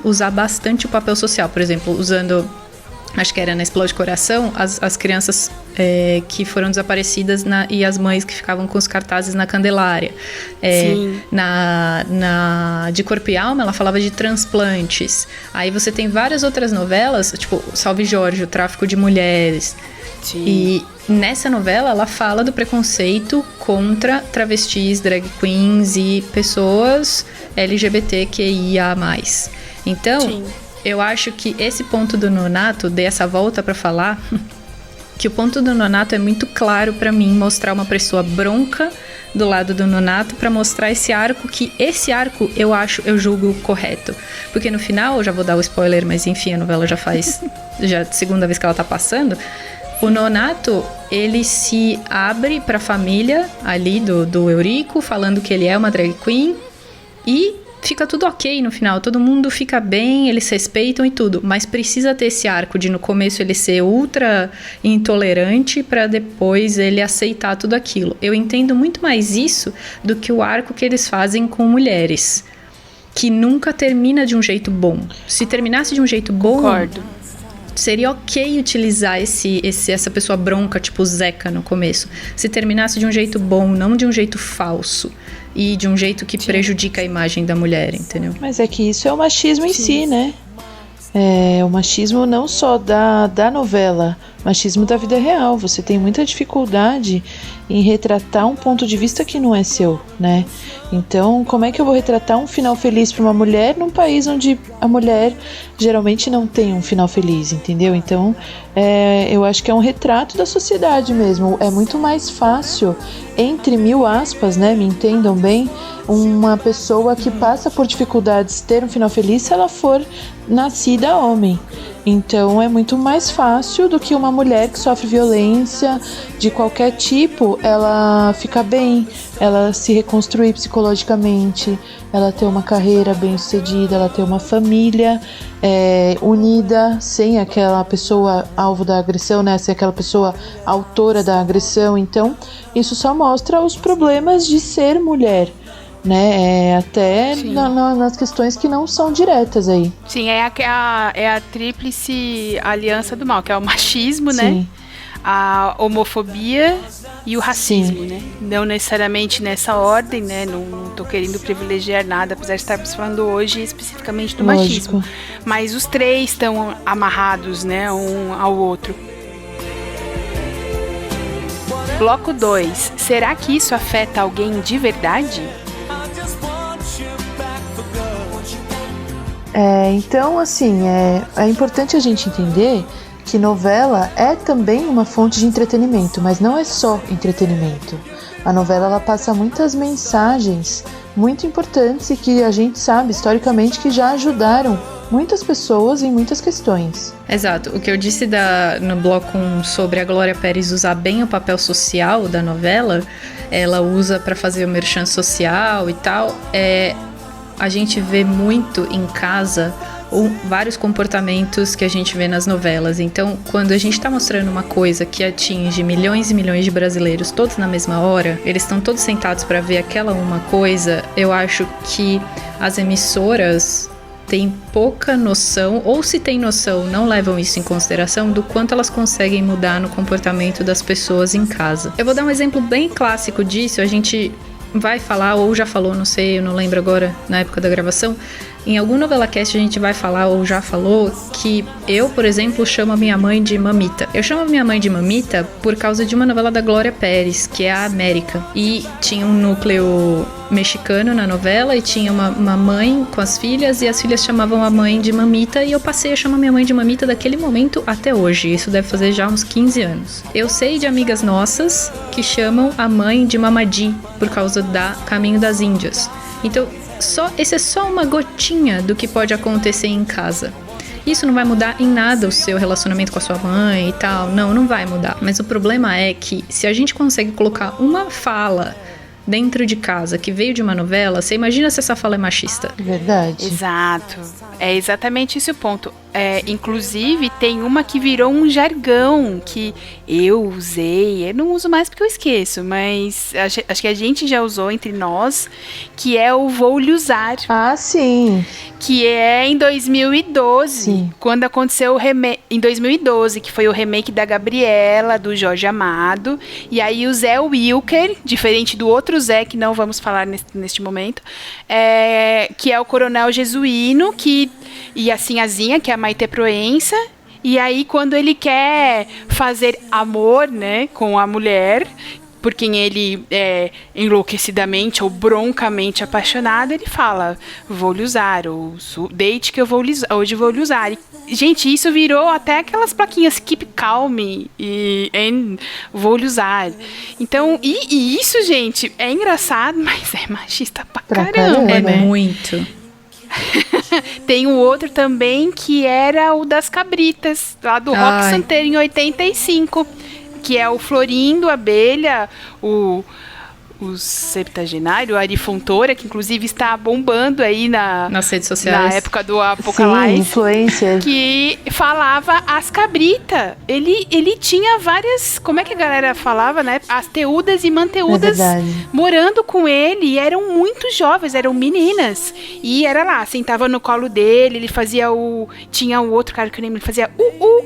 Speaker 1: usar bastante o papel social. Por exemplo, usando... Acho que era na Explode Coração, as crianças que foram desaparecidas e as mães que ficavam com os cartazes na Candelária. De Corpo e Alma, ela falava de transplantes. Aí você tem várias outras novelas, tipo Salve Jorge, o tráfico de mulheres.
Speaker 2: Sim.
Speaker 1: E nessa novela ela fala do preconceito contra travestis, drag queens e pessoas LGBTQIA+. Então... Sim. Eu acho que esse ponto do Nonato, dei essa volta pra falar, que o ponto do Nonato é muito claro pra mim, mostrar uma pessoa bronca do lado do Nonato pra mostrar esse arco, que esse arco eu julgo correto. Porque no final, eu já vou dar o spoiler, mas enfim, a novela já faz segunda vez que ela tá passando, o Nonato, ele se abre pra família ali do Eurico, falando que ele é uma drag queen e... Fica tudo ok no final, todo mundo fica bem, eles se respeitam e tudo, mas precisa ter esse arco de no começo ele ser ultra intolerante pra depois ele aceitar tudo aquilo. Eu entendo muito mais isso do que o arco que eles fazem com mulheres, que nunca termina de um jeito bom. Se terminasse de um jeito bom...
Speaker 2: Concordo.
Speaker 1: Seria ok utilizar essa pessoa bronca, tipo o Zeca no começo. Se terminasse de um jeito bom, não de um jeito falso. e de um jeito que prejudica a imagem da mulher, entendeu?
Speaker 4: Mas é que isso é o machismo em si, né? É o machismo não só da novela, machismo da vida real. Você tem muita dificuldade em retratar um ponto de vista que não é seu, né? Então, como é que eu vou retratar um final feliz para uma mulher num país onde a mulher geralmente não tem um final feliz, entendeu? Então, eu acho que é um retrato da sociedade mesmo. É muito mais fácil, entre mil aspas, né? Me entendam bem, uma pessoa que passa por dificuldades ter um final feliz se ela for nascida homem. Então é muito mais fácil do que uma mulher que sofre violência de qualquer tipo, ela ficar bem, ela se reconstruir psicologicamente, ela ter uma carreira bem sucedida, ela ter uma família unida, sem aquela pessoa alvo da agressão, né? Sem aquela pessoa autora da agressão. Então isso só mostra os problemas de ser mulher, né? Até nas questões que não são diretas aí.
Speaker 2: Sim, é a tríplice aliança do mal, que é o machismo,
Speaker 4: Sim.
Speaker 2: né? A homofobia e o racismo,
Speaker 4: Sim.
Speaker 2: né? Não necessariamente nessa ordem, né? Não tô querendo privilegiar nada, apesar de estarmos falando hoje especificamente do machismo. Mas os três estão amarrados, né? Um ao outro. Bloco 2. Será que isso afeta alguém de verdade?
Speaker 4: Então, assim, é importante a gente entender que novela é também uma fonte de entretenimento, mas não é só entretenimento. A novela, ela passa muitas mensagens muito importantes e que a gente sabe, historicamente, que já ajudaram muitas pessoas em muitas questões.
Speaker 1: Exato. O que eu disse no bloco 1 sobre a Glória Pérez usar bem o papel social da novela, ela usa para fazer o merchan social e tal, a gente vê muito em casa vários comportamentos que a gente vê nas novelas. Então, quando a gente está mostrando uma coisa que atinge milhões e milhões de brasileiros todos na mesma hora, eles estão todos sentados para ver aquela uma coisa, eu acho que as emissoras têm pouca noção, ou se tem noção, não levam isso em consideração, do quanto elas conseguem mudar no comportamento das pessoas em casa. Eu vou dar um exemplo bem clássico disso. A gente vai falar, ou já falou, não sei, eu não lembro agora, na época da gravação, em algum NovelaCast a gente vai falar, ou já falou, que eu, por exemplo, chamo a minha mãe de mamita. Eu chamo a minha mãe de mamita por causa de uma novela da Glória Pérez, que é a América. E tinha um núcleo mexicano na novela, e tinha uma mãe com as filhas, e as filhas chamavam a mãe de mamita, e eu passei a chamar minha mãe de mamita daquele momento até hoje. Isso deve fazer já uns 15 anos. Eu sei de amigas nossas que chamam a mãe de mamadi, por causa da Caminho das Índias. Então, esse é só uma gotinha do que pode acontecer em casa. Isso não vai mudar em nada o seu relacionamento com a sua mãe e tal. Não vai mudar. Mas o problema é que se a gente consegue colocar uma fala dentro de casa que veio de uma novela, você imagina se essa fala é machista.
Speaker 4: Verdade.
Speaker 2: Exato. É exatamente esse o ponto. Inclusive, tem uma que virou um jargão que eu usei, eu não uso mais porque eu esqueço, mas acho que a gente já usou entre nós, que é o vou lhe usar.
Speaker 4: Ah, sim.
Speaker 2: Que é em 2012,
Speaker 4: sim.
Speaker 2: Quando aconteceu o remake, em 2012, que foi o remake da Gabriela, do Jorge Amado, e aí o Zé Wilker, diferente do outro Zé, que não vamos falar neste momento, que é o Coronel Jesuíno, e a Sinhazinha, que é a Maite Proença, e aí quando ele quer fazer amor, né, com a mulher, por quem ele é enlouquecidamente ou broncamente apaixonado, ele fala, vou lhe usar, ou deite que hoje vou lhe usar. E, gente, isso virou até aquelas plaquinhas, keep calm e vou lhe usar. Então, e isso, gente, é engraçado, mas é machista pra caramba,
Speaker 1: É
Speaker 2: né?
Speaker 1: muito.
Speaker 2: Tem um outro também que era o das cabritas, lá do Rock Santeiro em 85, que é o Florindo Abelha, o septagenário, o Ari Fontoura, que inclusive está bombando aí nas
Speaker 1: redes sociais.
Speaker 2: Na época do Apocalipse.
Speaker 4: Sim, influencer.
Speaker 2: Que falava as cabritas. Ele tinha várias, como é que a galera falava, né? As teudas e manteudas morando com ele, e eram muito jovens, eram meninas. E era lá, sentava no colo dele, ele fazia tinha o outro cara que eu lembro, ele fazia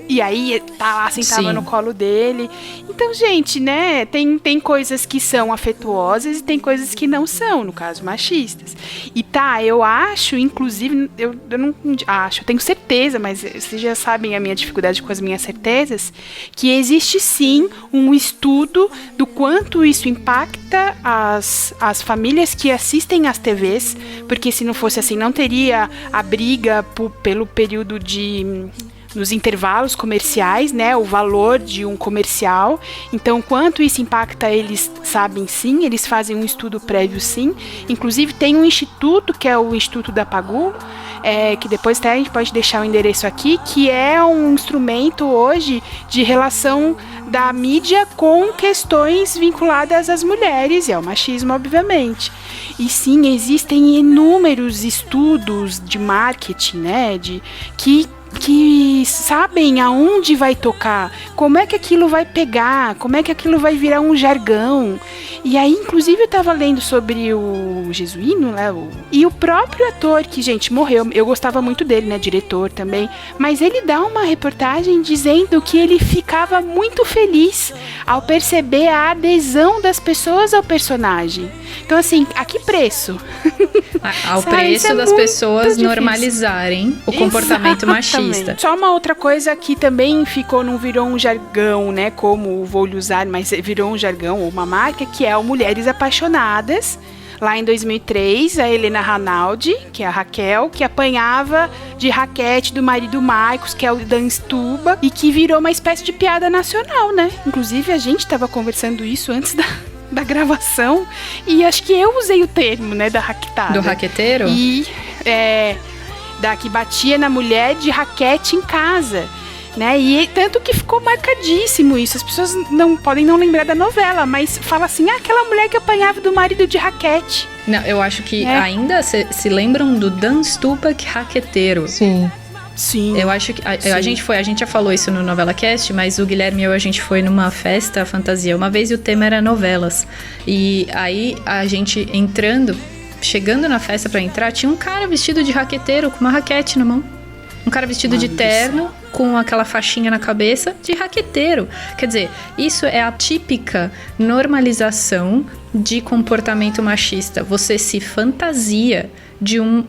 Speaker 2: e aí tá lá, sentava no colo dele. Então, gente, né, tem coisas que são afetuosas, afetuosas e tem coisas que não são, no caso, machistas. E eu acho, inclusive, eu não acho, eu tenho certeza, mas vocês já sabem a minha dificuldade com as minhas certezas, que existe sim um estudo do quanto isso impacta as famílias que assistem às TVs, porque se não fosse assim, não teria a briga pelo período nos intervalos comerciais, né, o valor de um comercial. Então, quanto isso impacta, eles sabem sim, eles fazem um estudo prévio sim. Inclusive, tem um instituto, que é o Instituto da Pagu, que depois até a gente pode deixar o endereço aqui, que é um instrumento hoje de relação da mídia com questões vinculadas às mulheres e ao machismo, obviamente. E sim, existem inúmeros estudos de marketing, né, que sabem aonde vai tocar, como é que aquilo vai pegar, como é que aquilo vai virar um jargão. E aí, inclusive, eu tava lendo sobre o Jesuíno, né? E o próprio ator, que, gente, morreu, eu gostava muito dele, né? Diretor também. Mas ele dá uma reportagem dizendo que ele ficava muito feliz ao perceber a adesão das pessoas ao personagem. Então, assim, a que preço?
Speaker 1: Ao preço das pessoas normalizarem o comportamento machista.
Speaker 2: Só uma outra coisa que também não virou um jargão, né? Como vou lhe usar, mas virou um jargão ou uma marca, que é o Mulheres Apaixonadas. Lá em 2003, a Helena Ranaldi, que é a Raquel, que apanhava de raquete do marido Marcos, que é o Dan Stuba, e que virou uma espécie de piada nacional, né? Inclusive, a gente estava conversando isso antes da gravação, e acho que eu usei o termo, né, da raquetada.
Speaker 1: Do raqueteiro?
Speaker 2: E, da que batia na mulher de raquete em casa, né, e tanto que ficou marcadíssimo isso, as pessoas podem não lembrar da novela, mas fala assim, aquela mulher que apanhava do marido de raquete.
Speaker 1: Não, eu acho que ainda se lembram do Dan Stupak raqueteiro.
Speaker 4: Sim.
Speaker 2: Sim.
Speaker 1: Eu acho que a gente já falou isso no Novela Cast, mas o Guilherme e eu, a gente foi numa festa fantasia uma vez e o tema era novelas. E aí a gente chegando na festa pra entrar, tinha um cara vestido de raqueteiro com uma raquete na mão. Um cara vestido de terno, com aquela faixinha na cabeça, de raqueteiro. Quer dizer, isso é a típica normalização de comportamento machista. Você se fantasia de um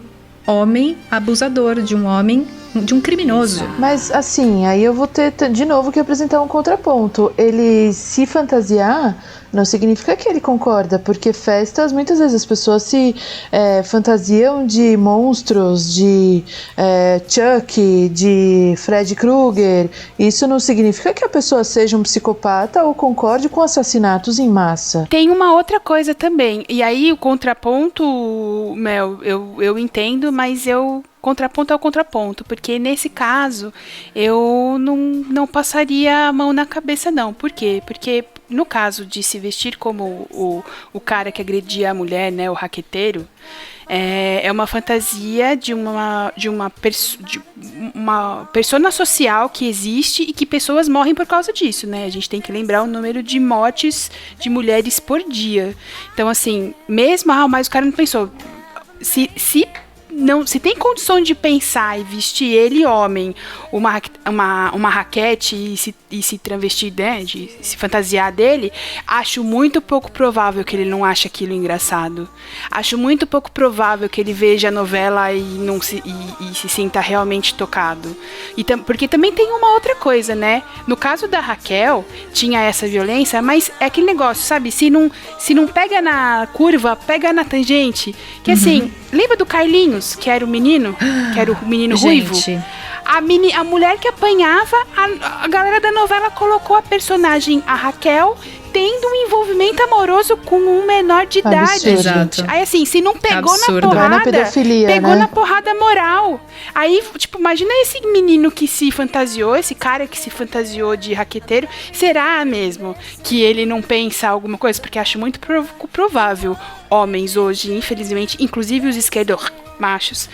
Speaker 1: homem abusador, de um criminoso.
Speaker 4: Mas assim, aí eu vou ter de novo que apresentar um contraponto. Ele se fantasiar não significa que ele concorda, porque festas, muitas vezes as pessoas se fantasiam de monstros, de Chuck, de Fred Krueger. Isso não significa que a pessoa seja um psicopata ou concorde com assassinatos em massa.
Speaker 2: Tem uma outra coisa também, e aí o contraponto, Mel, eu entendo, mas contraponto é o contraponto, porque nesse caso eu não passaria a mão na cabeça, não. Por quê? Porque no caso de se vestir como o cara que agredia a mulher, né, o raqueteiro, é uma fantasia de uma persona social que existe e que pessoas morrem por causa disso, né? A gente tem que lembrar o número de mortes de mulheres por dia. Então, assim, mesmo, mas o cara não pensou, se tem condição de pensar e vestir ele, homem, uma raquete e se travestir, né, de se fantasiar dele, acho muito pouco provável que ele não ache aquilo engraçado. Acho muito pouco provável que ele veja a novela e se sinta realmente tocado. Porque também tem uma outra coisa, né? No caso da Raquel, tinha essa violência, mas é aquele negócio, sabe? Se não pega na curva, pega na tangente. Que assim, lembra do Carlinhos, que era o menino? Que era o menino ruivo? A mulher que apanhava, a galera da novela colocou a personagem, a Raquel, tendo um envolvimento amoroso com um menor de idade.
Speaker 1: Exato.
Speaker 2: Aí assim, se não pegou
Speaker 1: absurdo.
Speaker 2: na porrada,
Speaker 4: pedofilia,
Speaker 2: pegou
Speaker 4: né?
Speaker 2: na porrada moral. Aí, tipo, imagina esse menino que se fantasiou, esse cara que se fantasiou de raqueteiro, será mesmo que ele não pensa alguma coisa? Porque acho muito provável homens hoje, infelizmente, inclusive os esquerdos machos,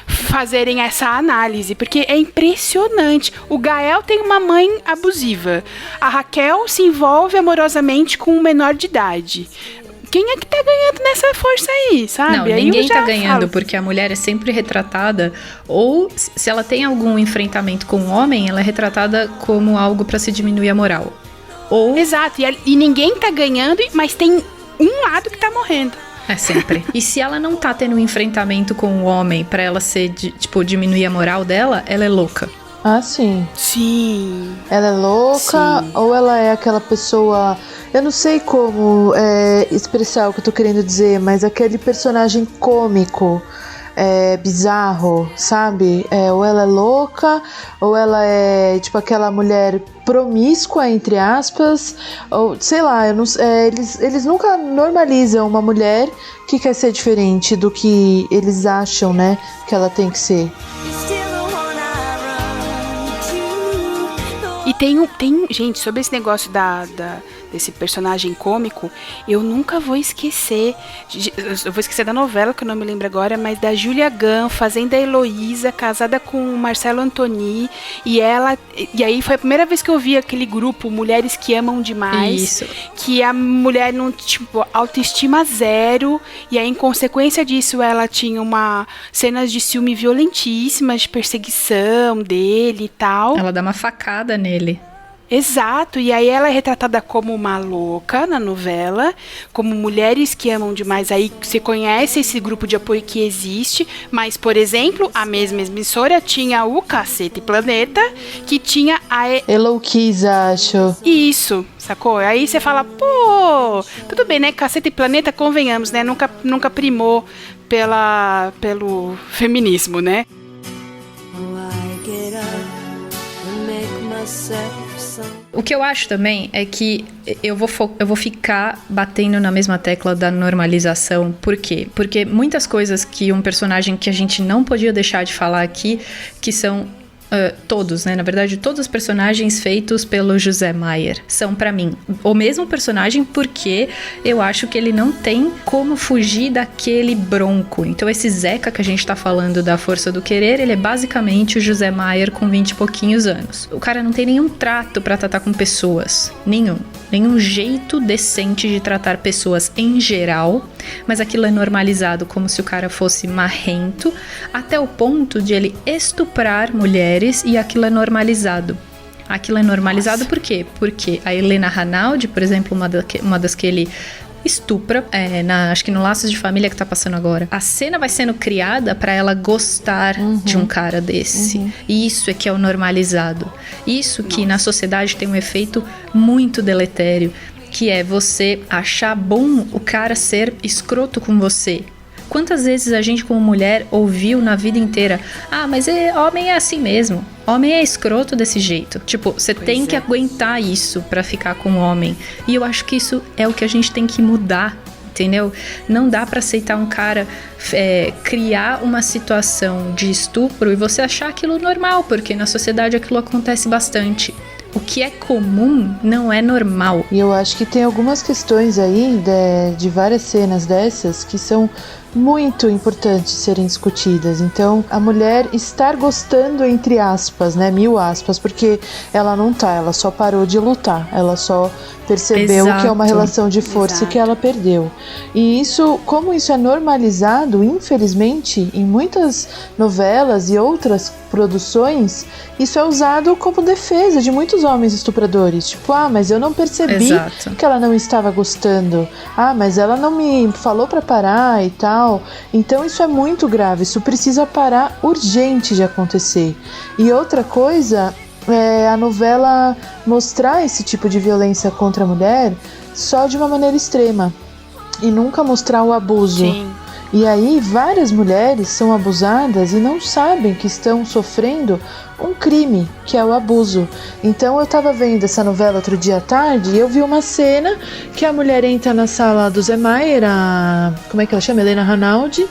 Speaker 2: fazerem essa análise, porque é impressionante. O Gael tem uma mãe abusiva, a Raquel se envolve amorosamente com um menor de idade. Quem é que tá ganhando nessa força aí, sabe?
Speaker 1: Não,
Speaker 2: aí
Speaker 1: ninguém tá ganhando, porque a mulher é sempre retratada, ou se ela tem algum enfrentamento com um homem, ela é retratada como algo pra se diminuir a moral. Ou...
Speaker 2: Exato, e ninguém tá ganhando, mas tem um lado que tá morrendo.
Speaker 1: É sempre. E se ela não tá tendo um enfrentamento com o homem pra ela ser, tipo, diminuir a moral dela, ela é louca.
Speaker 4: Ah, sim.
Speaker 2: Sim.
Speaker 4: Ela é louca,
Speaker 2: Sim.
Speaker 4: ou ela é aquela pessoa... Eu não sei como expressar o que eu tô querendo dizer, mas aquele personagem cômico, bizarro, sabe? Ou ela é louca, ou ela é tipo aquela mulher promíscua, entre aspas, ou sei lá, eu não, eles nunca normalizam uma mulher que quer ser diferente do que eles acham, né, que ela tem que ser.
Speaker 2: E tem gente, sobre esse negócio desse personagem cômico, eu nunca vou esquecer, eu vou esquecer da novela, que eu não me lembro agora, mas da Julia Gunn fazendo a Heloísa, casada com o Marcelo Antoni, e aí foi a primeira vez que eu vi aquele grupo, Mulheres que Amam Demais.
Speaker 1: Isso.
Speaker 2: Que a mulher não, tipo, autoestima zero, e aí em consequência disso ela tinha cenas de ciúme violentíssimas, de perseguição dele e tal.
Speaker 1: Ela dá uma facada nele.
Speaker 2: Exato, e aí ela é retratada como uma louca na novela, como Mulheres que Amam Demais. Aí você conhece esse grupo de apoio que existe, mas, por exemplo, a mesma emissora tinha o Cacete Planeta, que tinha a
Speaker 4: Eloquisa, acho.
Speaker 2: Isso, sacou? Aí você fala, pô, tudo bem, né? Cacete Planeta, convenhamos, né? Nunca primou pelo feminismo, né?
Speaker 1: O que eu acho também é que eu vou ficar batendo na mesma tecla da normalização. Por quê? Porque muitas coisas que um personagem que a gente não podia deixar de falar aqui, que são todos, né? Na verdade, todos os personagens feitos pelo José Maier são, pra mim, o mesmo personagem, porque eu acho que ele não tem como fugir daquele bronco. Então, esse Zeca que a gente tá falando da Força do Querer, ele é basicamente o José Maier com 20 e pouquinhos anos. O cara não tem nenhum trato pra tratar com pessoas. Nenhum jeito decente de tratar pessoas em geral, mas aquilo é normalizado como se o cara fosse marrento, até o ponto de ele estuprar mulheres, e aquilo é normalizado. Aquilo é normalizado. Nossa. Por quê? Porque a Helena Ranaldi, por exemplo, uma das que ele estupra, acho que no Laços de Família que tá passando agora, a cena vai sendo criada pra ela gostar de um cara desse. E isso é que é o normalizado. Isso que na sociedade tem um efeito muito deletério, que é você achar bom o cara ser escroto com você. Quantas vezes a gente como mulher ouviu na vida inteira, mas homem é assim mesmo, homem é escroto desse jeito. Tipo, você tem que aguentar isso pra ficar com o homem. E eu acho que isso é o que a gente tem que mudar, entendeu? Não dá pra aceitar um cara criar uma situação de estupro e você achar aquilo normal, porque na sociedade aquilo acontece bastante. O que é comum não é normal.
Speaker 4: E eu acho que tem algumas questões aí de várias cenas dessas que são muito importantes serem discutidas. Então, a mulher estar gostando, entre aspas, né, 1000 aspas, porque ela não tá, ela só parou de lutar, ela só percebeu que é uma relação de força que ela perdeu. E isso, como isso é normalizado, infelizmente, em muitas novelas e outras produções, isso é usado como defesa de muitos homens estupradores. Tipo, mas eu não percebi que ela não estava gostando. Mas ela não me falou pra parar e tal. Então isso é muito grave, isso precisa parar urgente de acontecer. E outra coisa é a novela mostrar esse tipo de violência contra a mulher só de uma maneira extrema e nunca mostrar o abuso. Sim. E aí várias mulheres são abusadas e não sabem que estão sofrendo um crime, que é o abuso. Então eu tava vendo essa novela outro dia à tarde e eu vi uma cena que a mulher entra na sala do Zé Maier, como é que ela chama? Helena Ranaldi,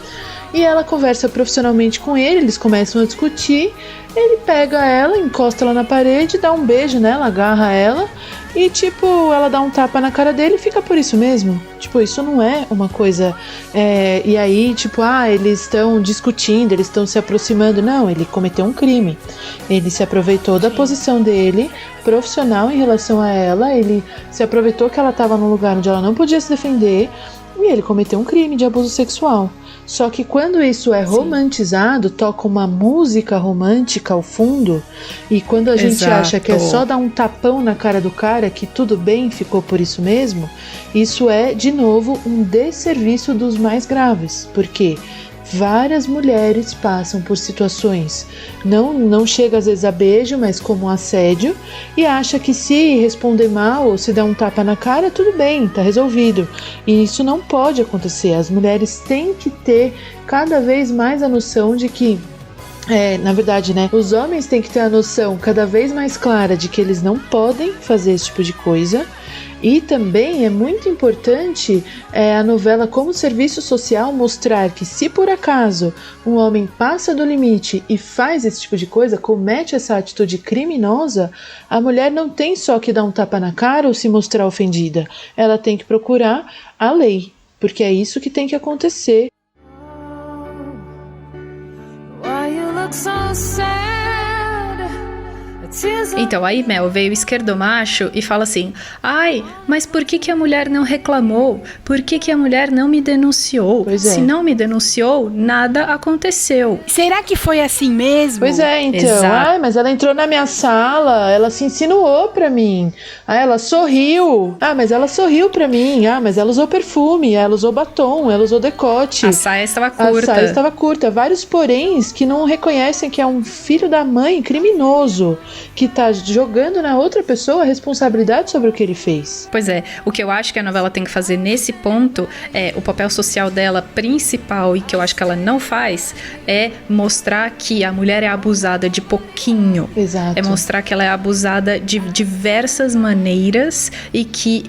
Speaker 4: e ela conversa profissionalmente com ele, eles começam a discutir, ele pega ela, encosta ela na parede, dá um beijo nela, agarra ela e tipo, ela dá um tapa na cara dele e fica por isso mesmo. Tipo, isso não é uma coisa e aí tipo, eles estão discutindo, eles estão se aproximando. Não, ele cometeu um crime, ele se aproveitou da posição dele profissional em relação a ela, ele se aproveitou que ela estava num lugar onde ela não podia se defender e ele cometeu um crime de abuso sexual. Só que quando isso é romantizado, toca uma música romântica ao fundo, e quando a gente acha que é só dar um tapão na cara do cara, que tudo bem, ficou por isso mesmo, isso é, de novo, um desserviço dos mais graves. Porque várias mulheres passam por situações, não chega às vezes a beijo, mas como um assédio, e acha que se responder mal ou se der um tapa na cara, tudo bem, tá resolvido. E isso não pode acontecer. As mulheres têm que ter cada vez mais a noção de que na verdade, né? Os homens têm que ter a noção cada vez mais clara de que eles não podem fazer esse tipo de coisa. E também é muito importante a novela, como serviço social, mostrar que se por acaso um homem passa do limite e faz esse tipo de coisa, comete essa atitude criminosa, a mulher não tem só que dar um tapa na cara ou se mostrar ofendida. Ela tem que procurar a lei, porque é isso que tem que acontecer.
Speaker 1: Então, aí Mel veio o esquerdomacho e fala assim: ai, mas por que a mulher não reclamou? Por que a mulher não me denunciou? Se não me denunciou, nada aconteceu.
Speaker 2: Será que foi assim mesmo?
Speaker 4: Pois é, então.
Speaker 1: Exato.
Speaker 4: Ai, mas ela entrou na minha sala, ela se insinuou pra mim. Ah, ela sorriu. Ah, mas ela sorriu pra mim. Ah, mas ela usou perfume, ela usou batom, ela usou decote.
Speaker 1: A saia estava curta.
Speaker 4: A saia estava curta. Vários poréns que não reconhecem que é um filho da mãe criminoso, que tá jogando na outra pessoa a responsabilidade sobre o que ele fez.
Speaker 1: Pois é, o que eu acho que a novela tem que fazer nesse ponto, o papel social dela principal, e que eu acho que ela não faz, é mostrar que a mulher é abusada de pouquinho.
Speaker 4: Exato.
Speaker 1: É mostrar que ela é abusada de diversas maneiras e que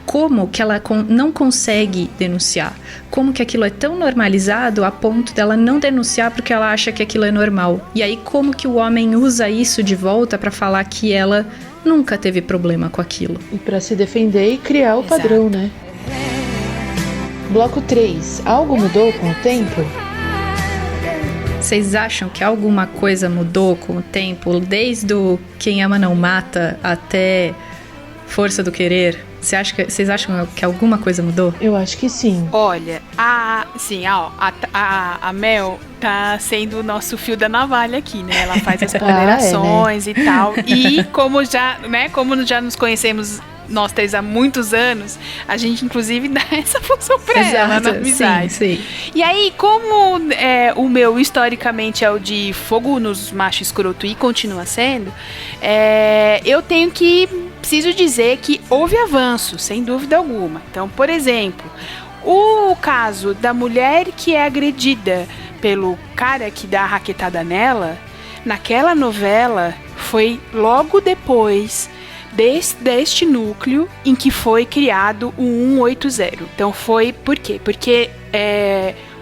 Speaker 1: como que ela não consegue denunciar, como que aquilo é tão normalizado a ponto dela não denunciar porque ela acha que aquilo é normal. E aí como que o homem usa isso de volta pra falar que ela nunca teve problema com aquilo.
Speaker 4: E pra se defender e criar o padrão, né? Bloco 3. Algo mudou com o tempo?
Speaker 1: Vocês acham que alguma coisa mudou com o tempo? Desde o Quem Ama Não Mata até Força do Querer? Vocês acham que alguma coisa mudou?
Speaker 4: Eu acho que sim.
Speaker 2: Olha, a Mel tá sendo o nosso fio da navalha aqui, né? Ela faz as ponderações
Speaker 4: né?
Speaker 2: e tal. E como já nos conhecemos nós três há muitos anos, a gente inclusive dá essa função pra ela na amizade.
Speaker 1: Sim.
Speaker 2: E aí, como o meu historicamente é o de fogo nos machos escroto e continua sendo, eu preciso dizer que houve avanço, sem dúvida alguma. Então, por exemplo, o caso da mulher que é agredida pelo cara que dá a raquetada nela, naquela novela foi logo depois deste núcleo em que foi criado o 180. Então foi por quê? Porque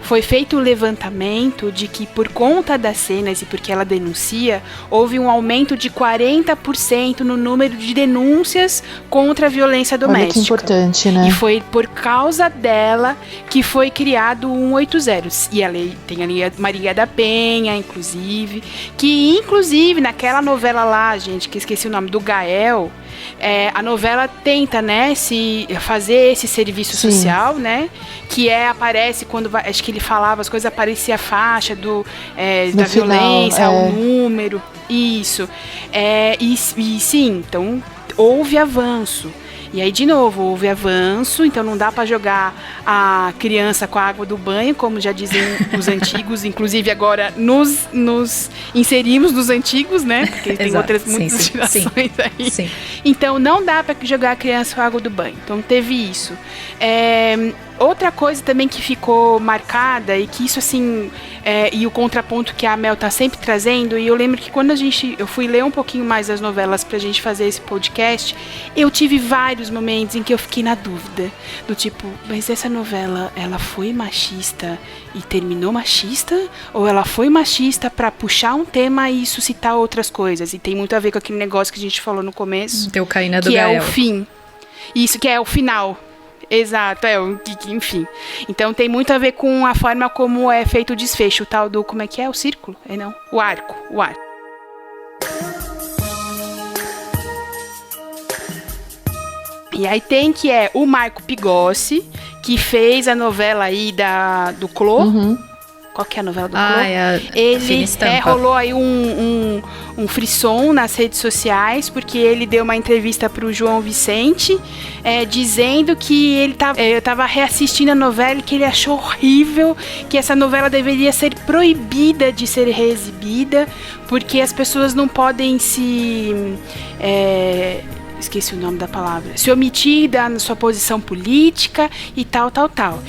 Speaker 2: foi feito o levantamento de que por conta das cenas e porque ela denuncia, houve um aumento de 40% no número de denúncias contra a violência doméstica.
Speaker 4: Olha que importante, né?
Speaker 2: E foi por causa dela que foi criado o 180. E tem ali a Maria da Penha, inclusive, que inclusive naquela novela lá, gente, que esqueci o nome, do Gael, a novela tenta, né, fazer esse serviço social, né, que aparece quando acho que ele falava as coisas, aparecia a faixa da violência, o número, isso, e sim, então houve avanço. E aí, de novo, houve avanço, então não dá para jogar a criança com a água do banho, como já dizem os antigos, inclusive agora nos inserimos nos antigos, né? Porque tem muitas gerações aí. Sim. Então, não dá para jogar a criança com a água do banho. Então, teve isso. Outra coisa também que ficou marcada, e que isso assim, e o contraponto que a Mel tá sempre trazendo, e eu lembro que quando eu fui ler um pouquinho mais as novelas pra gente fazer esse podcast, eu tive vários momentos em que eu fiquei na dúvida, do tipo, mas essa novela, ela foi machista e terminou machista? Ou ela foi machista pra puxar um tema e suscitar outras coisas? E tem muito a ver com aquele negócio que a gente falou no começo,
Speaker 1: Teucaína do
Speaker 2: que
Speaker 1: Gael.
Speaker 2: é o fim. Isso, que é o final. Exato, enfim. Então tem muito a ver com a forma como é feito o desfecho, o tal do, como é que é? O círculo? Não, o arco. E aí tem que o Marco Pigossi, que fez a novela aí do Clô.
Speaker 4: Uhum.
Speaker 2: Qual que é a novela do Clô?
Speaker 1: Ele
Speaker 2: rolou aí um frisson nas redes sociais, porque ele deu uma entrevista pro João Vicente, dizendo que ele tava reassistindo a novela e que ele achou horrível, que essa novela deveria ser proibida de ser reexibida, porque as pessoas não podem esqueci o nome da palavra, se omitir da sua posição política e tal.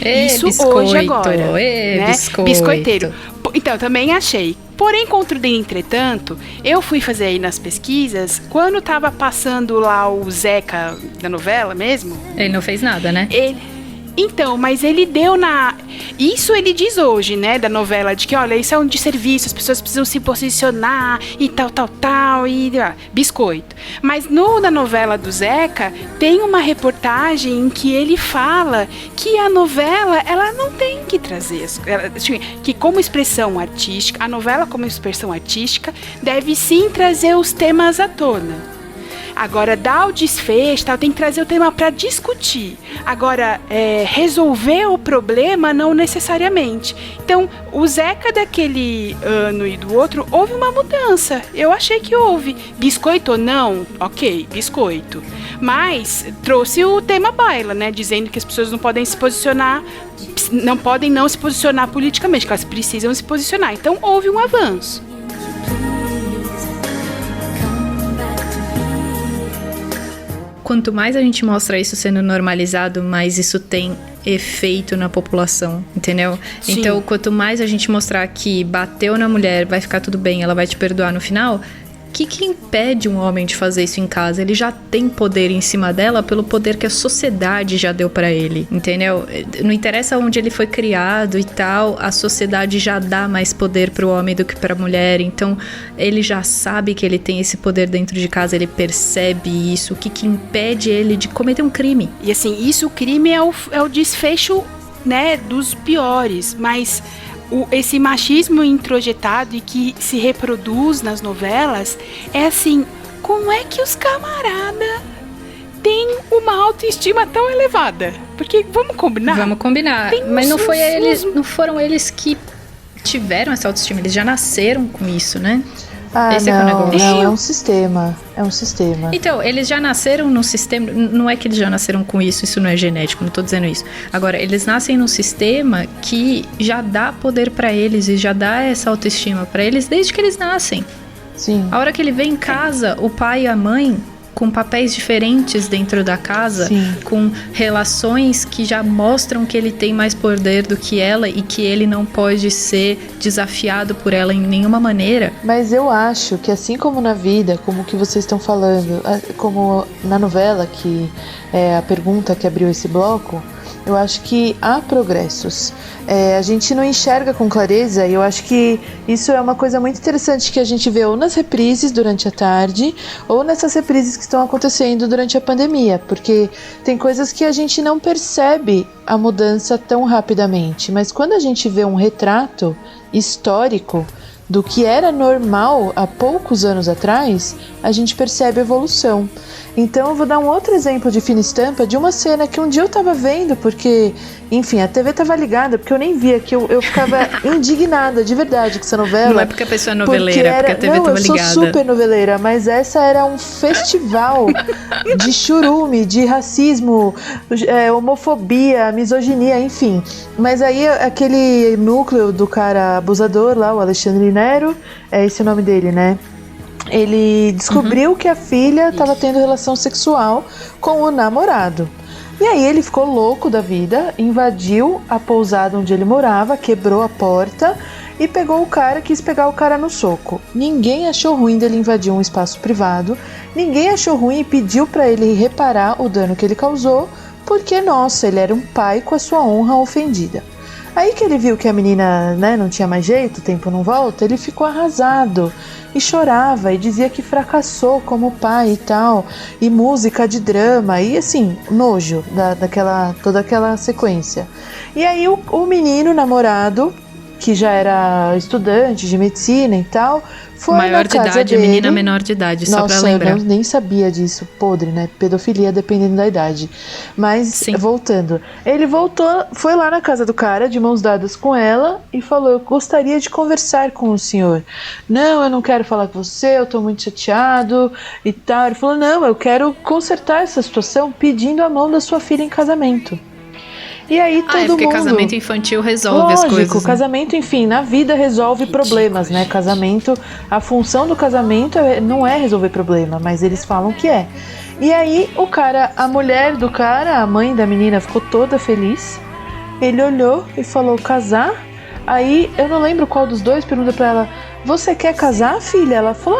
Speaker 2: Isso
Speaker 1: biscoito,
Speaker 2: hoje agora, né? Biscoiteiro. Então, também achei. Porém, contudo, entretanto, eu fui fazer aí nas pesquisas, quando tava passando lá o Zeca da novela mesmo...
Speaker 1: Ele não fez nada, né?
Speaker 2: Então, mas ele deu Isso ele diz hoje, né, da novela, de que, olha, isso é um desserviço, as pessoas precisam se posicionar e tal, e biscoito. Mas na novela do Zeca, tem uma reportagem em que ele fala que a novela, ela não tem que trazer, que como expressão artística, a novela como expressão artística deve sim trazer os temas à tona. Agora, dar o desfecho, tem que trazer o tema para discutir. Agora, resolver o problema, não necessariamente. Então, o Zeca daquele ano e do outro, houve uma mudança. Eu achei que houve. Biscoito não? Ok, biscoito. Mas trouxe o tema baila, né? Dizendo que as pessoas não podem se posicionar, não podem não se posicionar politicamente, que elas precisam se posicionar. Então, houve um avanço.
Speaker 1: Quanto mais a gente mostra isso sendo normalizado, mais isso tem efeito na população, entendeu?
Speaker 2: Sim.
Speaker 1: Então, quanto mais a gente mostrar que bateu na mulher, vai ficar tudo bem, ela vai te perdoar no final... O que impede um homem de fazer isso em casa? Ele já tem poder em cima dela pelo poder que a sociedade já deu pra ele, entendeu? Não interessa onde ele foi criado e tal, a sociedade já dá mais poder pro homem do que pra mulher, então ele já sabe que ele tem esse poder dentro de casa, ele percebe isso. O que impede ele de cometer um crime?
Speaker 2: E assim, o crime é o desfecho, né, dos piores, mas... esse machismo introjetado e que se reproduz nas novelas é assim, como é que os camarada têm uma autoestima tão elevada? Porque, vamos combinar?
Speaker 1: Vamos combinar, mas não foram eles que tiveram essa autoestima, eles já nasceram com isso, né?
Speaker 4: Esse não, é um sistema. Então,
Speaker 1: eles já nasceram num sistema. Não é que eles já nasceram com isso não é genético, não tô dizendo isso. Agora, eles nascem num sistema que já dá poder pra eles e já dá essa autoestima pra eles desde que eles nascem.
Speaker 4: Sim.
Speaker 1: A hora que ele vem em casa, o pai e a mãe com papéis diferentes dentro da casa,
Speaker 4: sim,
Speaker 1: com relações que já mostram que ele tem mais poder do que ela e que ele não pode ser desafiado por ela em nenhuma maneira.
Speaker 4: Mas eu acho que assim como na vida, como que vocês estão falando, como na novela, que é a pergunta que abriu esse bloco, eu acho que há progressos. A gente não enxerga com clareza, e eu acho que isso é uma coisa muito interessante que a gente vê ou nas reprises durante a tarde, ou nessas reprises que estão acontecendo durante a pandemia, porque tem coisas que a gente não percebe a mudança tão rapidamente, mas quando a gente vê um retrato histórico do que era normal há poucos anos atrás, a gente percebe a evolução. Então eu vou dar um outro exemplo de fina estampa de uma cena que um dia eu tava vendo, porque, enfim, a TV tava ligada, porque eu nem via, que eu ficava indignada de verdade com essa novela.
Speaker 1: Não é porque a pessoa é noveleira, porque a TV tava ligada.
Speaker 4: Eu sou super noveleira, mas essa era um festival de churume, de racismo, homofobia, misoginia, enfim. Mas aí aquele núcleo do cara abusador lá, o Alexandre Nero, é esse o nome dele, né? Ele descobriu que a filha estava tendo relação sexual com o namorado. E aí ele ficou louco da vida, invadiu a pousada onde ele morava, quebrou a porta e pegou o cara, quis pegar o cara no soco. Ninguém achou ruim dele invadir um espaço privado, ninguém achou ruim e pediu para ele reparar o dano que ele causou, porque, nossa, ele era um pai com a sua honra ofendida. Aí que ele viu que a menina, né, não tinha mais jeito, o tempo não volta, ele ficou arrasado e chorava e dizia que fracassou como pai e tal, e música de drama, e assim, nojo toda aquela sequência. E aí o menino namorado, que já era estudante de medicina e tal, foi
Speaker 1: maior
Speaker 4: na
Speaker 1: de
Speaker 4: casa
Speaker 1: idade,
Speaker 4: dele.
Speaker 1: menina menor de idade, só pra lembrar.
Speaker 4: Nossa, eu nem sabia disso, podre, né? Pedofilia dependendo da idade. Mas,
Speaker 1: Sim.
Speaker 4: voltando, ele voltou, foi lá na casa do cara, de mãos dadas com ela, e falou, eu gostaria de conversar com o senhor. Não, eu não quero falar com você, eu tô muito chateado e tal. Ele falou, não, eu quero consertar essa situação pedindo a mão da sua filha em casamento. E aí todo
Speaker 1: porque
Speaker 4: mundo...
Speaker 1: casamento infantil resolve as coisas.
Speaker 4: Lógico, casamento, enfim, na vida resolve problemas, né? Casamento, a função do casamento não é resolver problema, mas eles falam que é. E aí o cara, a mulher do cara, a mãe da menina ficou toda feliz. Ele olhou e falou, casar? Aí, eu não lembro qual dos dois, pergunta pra ela, você quer casar, filha? Ela falou,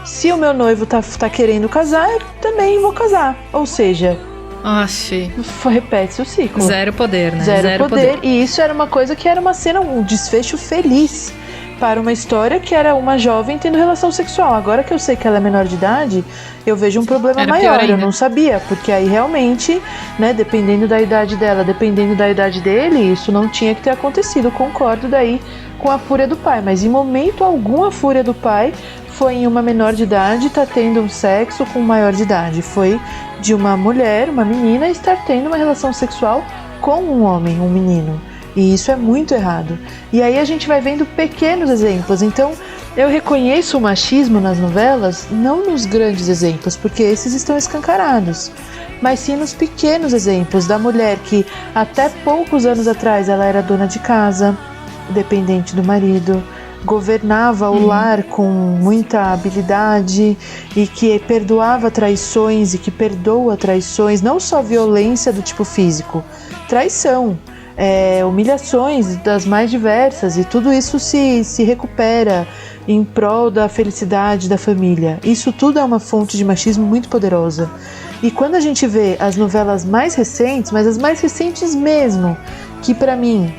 Speaker 4: se o meu noivo tá querendo casar, eu também vou casar. Ou seja... repete-se o ciclo.
Speaker 1: Zero poder, né?
Speaker 4: Zero poder. E isso era uma coisa que era uma cena, um desfecho feliz para uma história que era uma jovem tendo relação sexual. Agora que eu sei que ela é menor de idade, eu vejo um problema
Speaker 1: Era
Speaker 4: maior.
Speaker 1: pior
Speaker 4: Eu não sabia, porque aí realmente, né, dependendo da idade dela, dependendo da idade dele, isso não tinha que ter acontecido. Concordo daí com a fúria do pai, mas em momento algum a fúria do pai foi em uma menor de idade tá tendo um sexo com um maior de idade. Foi de uma mulher, uma menina, estar tendo uma relação sexual com um homem, um menino. E isso é muito errado. E aí a gente vai vendo pequenos exemplos. Então, eu reconheço o machismo nas novelas, não nos grandes exemplos, porque esses estão escancarados, mas sim nos pequenos exemplos da mulher que até poucos anos atrás ela era dona de casa, dependente do marido, governava o lar com muita habilidade e que perdoava traições e que perdoa traições, não só violência do tipo físico, traição, humilhações das mais diversas, e tudo isso se recupera em prol da felicidade da família. Isso tudo é uma fonte de machismo muito poderosa. E quando a gente vê as novelas mais recentes, mas as mais recentes mesmo, que pra mim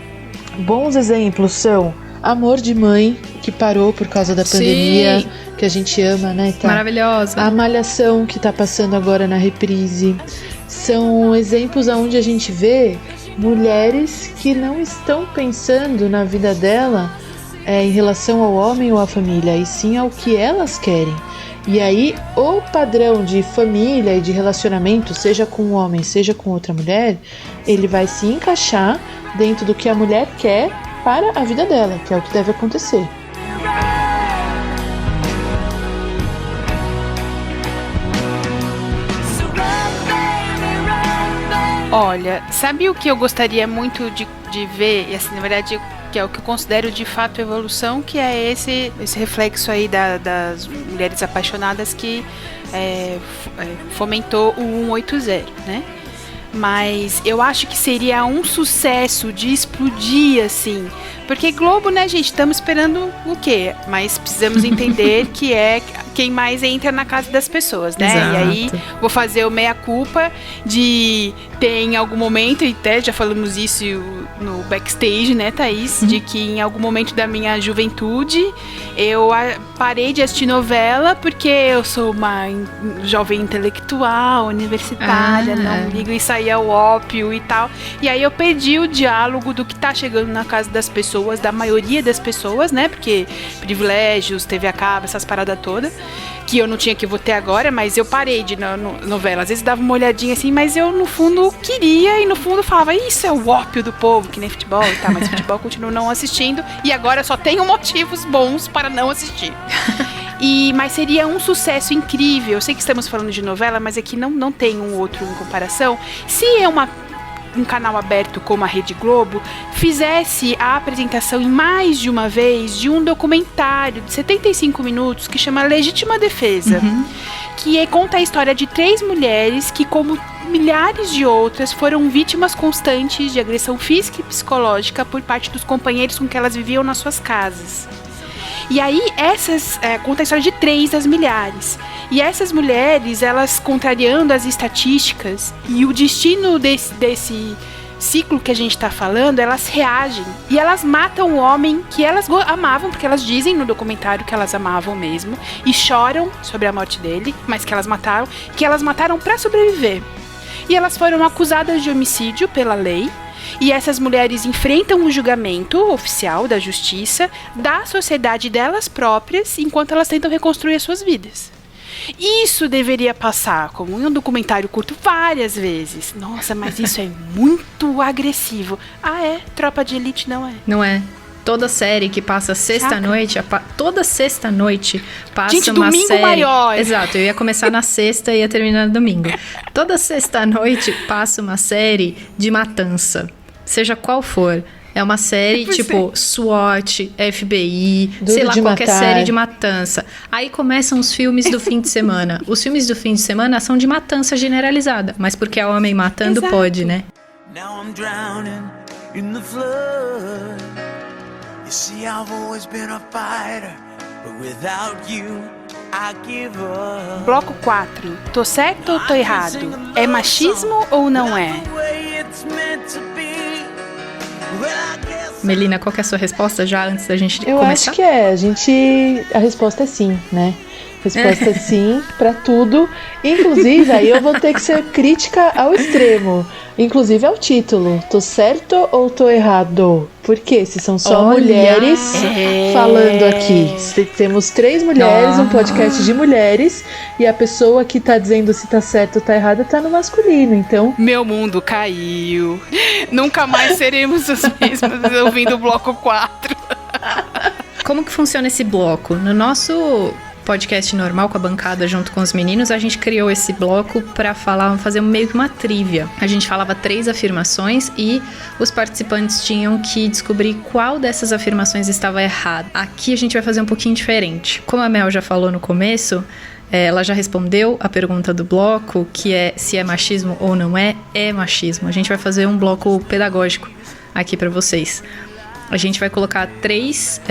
Speaker 4: bons exemplos são Amor de Mãe, que parou por causa da pandemia, que a gente ama, né? Tá.
Speaker 1: Maravilhosa.
Speaker 4: A Malhação, que tá passando agora na reprise. São exemplos onde a gente vê mulheres que não estão pensando na vida dela em relação ao homem ou à família, e sim ao que elas querem. E aí, o padrão de família e de relacionamento, seja com um homem, seja com outra mulher, ele vai se encaixar dentro do que a mulher quer para a vida dela, que é o que deve acontecer.
Speaker 2: Olha, sabe o que eu gostaria muito de ver, e assim, na verdade, que é o que eu considero de fato evolução, que é esse reflexo aí das mulheres apaixonadas que fomentou o 180, né? Mas eu acho que seria um sucesso de explodir, assim. Porque Globo, né, gente, estamos esperando o quê? Mas precisamos entender que é quem mais entra na casa das pessoas, né?
Speaker 1: Exato.
Speaker 2: E aí, vou fazer o meia-culpa de ter em algum momento, e até já falamos isso no backstage, né, Thaís? De que em algum momento da minha juventude, eu parei de assistir novela porque eu sou uma jovem intelectual, universitária, não ligo e saía o ópio e tal. E aí eu perdi o diálogo do que tá chegando na casa das pessoas, da maioria das pessoas, né? Porque privilégios, TV a cabo, essas paradas todas, que eu não tinha, que eu vou ter agora, mas eu parei de novela. Às vezes dava uma olhadinha assim, mas eu no fundo queria, e no fundo falava, isso é o ópio do povo, que nem futebol e tal, mas futebol eu continuo não assistindo, e agora só tenho motivos bons para não assistir. Mas seria um sucesso incrível. Eu sei que estamos falando de novela, mas aqui não tem um outro em comparação. Se é um canal aberto como a Rede Globo fizesse a apresentação em mais de uma vez de um documentário de 75 minutos que chama Legítima Defesa, que conta a história de 3 mulheres que, como milhares de outras, foram vítimas constantes de agressão física e psicológica por parte dos companheiros com que elas viviam nas suas casas. E aí, conta a história de 3 das milhares. E essas mulheres, elas contrariando as estatísticas e o destino desse ciclo que a gente está falando, elas reagem. E elas matam o homem que elas amavam, porque elas dizem no documentário que elas amavam mesmo. E choram sobre a morte dele, mas que elas mataram para sobreviver. E elas foram acusadas de homicídio pela lei. E essas mulheres enfrentam o julgamento oficial da justiça, da sociedade delas próprias, enquanto elas tentam reconstruir as suas vidas. Isso deveria passar como em um documentário curto várias vezes. Nossa, mas isso é muito agressivo. Ah, é? Tropa de Elite não é?
Speaker 1: Não é. Toda série que passa sexta-noite, toda sexta-noite passa
Speaker 2: gente,
Speaker 1: uma
Speaker 2: domingo
Speaker 1: série...
Speaker 2: maior.
Speaker 1: Exato, eu ia começar na sexta e ia terminar no domingo. Toda sexta-noite passa uma série de matança, seja qual for. É uma série tipo SWAT, FBI,
Speaker 4: Duro
Speaker 1: sei lá,
Speaker 4: de
Speaker 1: qualquer
Speaker 4: matar.
Speaker 1: série de matança. Aí começam os filmes do fim de semana. Os filmes do fim de semana são de matança generalizada, mas porque é homem matando,
Speaker 2: Exato.
Speaker 1: pode, né?
Speaker 6: Now I'm drowning in the flood. You see, I've always been a fighter, but without you, I give up.
Speaker 2: Bloco 4. Tô certo ou tô errado? É machismo ou não é?
Speaker 6: The way it's meant to be. Well, I guess
Speaker 1: Melina, qual que é a sua resposta já antes da gente
Speaker 4: Eu
Speaker 1: começar?
Speaker 4: acho que a resposta é sim, né? Resposta é sim pra tudo. Inclusive, aí eu vou ter que ser crítica ao extremo. Inclusive ao título. Tô certo ou tô errado? Porque se são só
Speaker 1: Olha!
Speaker 4: mulheres falando aqui. Se temos 3 mulheres, um podcast de mulheres, e a pessoa que tá dizendo se tá certo ou tá errado tá no masculino. Então,
Speaker 2: Meu mundo caiu. Nunca mais seremos os mesmos ouvindo o bloco 4.
Speaker 1: Como que funciona esse bloco? No nosso podcast normal com a bancada junto com os meninos, a gente criou esse bloco pra fazer meio que uma trivia. A gente falava 3 afirmações e os participantes tinham que descobrir qual dessas afirmações estava errada. Aqui a gente vai fazer um pouquinho diferente. Como a Mel já falou no começo, ela já respondeu a pergunta do bloco, que é se é machismo ou não é machismo. A gente vai fazer um bloco pedagógico aqui pra vocês. A gente vai colocar 3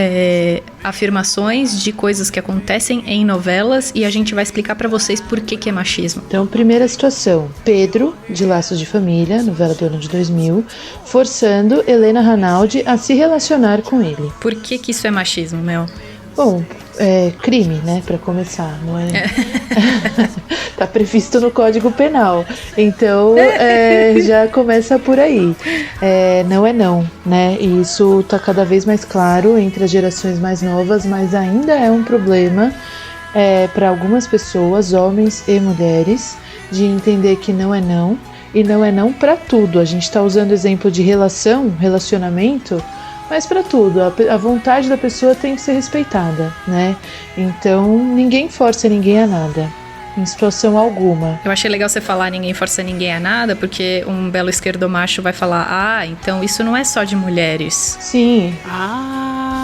Speaker 1: afirmações de coisas que acontecem em novelas e a gente vai explicar pra vocês por que é machismo.
Speaker 4: Então, primeira situação. Pedro, de Laços de Família, novela do ano de 2000, forçando Helena Ranaldi a se relacionar com ele.
Speaker 1: Por que isso é machismo, Mel?
Speaker 4: Bom, é crime, né, pra começar, não é? Tá previsto no Código Penal. Então, já começa por aí. Não é não, né? E isso tá cada vez mais claro entre as gerações mais novas, mas ainda é um problema para algumas pessoas, homens e mulheres, de entender que não é não, e não é não pra tudo. A gente tá usando exemplo de relacionamento, mas para tudo, a vontade da pessoa tem que ser respeitada, né? Então, ninguém força ninguém a nada, em situação alguma.
Speaker 1: Eu achei legal você falar ninguém força ninguém a nada, porque um belo esquerdomacho vai falar, então isso não é só de mulheres.
Speaker 4: Sim,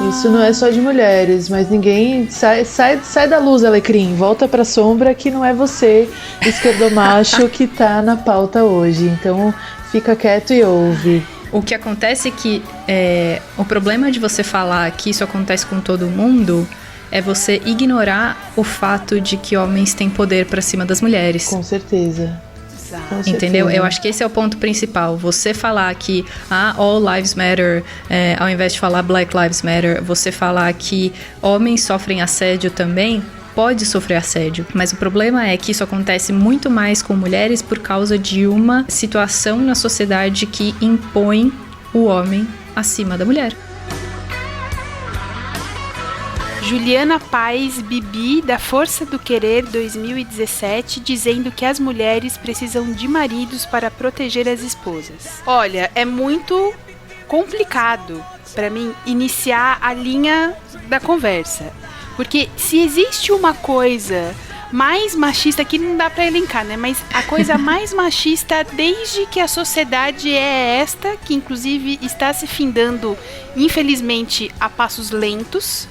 Speaker 4: isso não é só de mulheres, mas ninguém... Sai da luz, Alecrim, volta pra sombra que não é você, esquerdomacho, que tá na pauta hoje. Então, fica quieto e ouve.
Speaker 1: O que acontece é que o problema de você falar que isso acontece com todo mundo é você ignorar o fato de que homens têm poder pra cima das mulheres.
Speaker 4: Com certeza. Com
Speaker 1: Entendeu?
Speaker 4: certeza.
Speaker 1: Eu acho que esse é o ponto principal. Você falar que all lives matter, ao invés de falar Black Lives Matter, você falar que homens sofrem assédio também, pode sofrer assédio, mas o problema é que isso acontece muito mais com mulheres por causa de uma situação na sociedade que impõe o homem acima da mulher.
Speaker 2: Juliana Paz Bibi, da Força do Querer 2017, dizendo que as mulheres precisam de maridos para proteger as esposas. Olha, é muito complicado para mim iniciar a linha da conversa. Porque se existe uma coisa mais machista, que não dá pra elencar, né? Mas a coisa mais machista desde que a sociedade é esta, que inclusive está se findando, infelizmente, a passos lentos,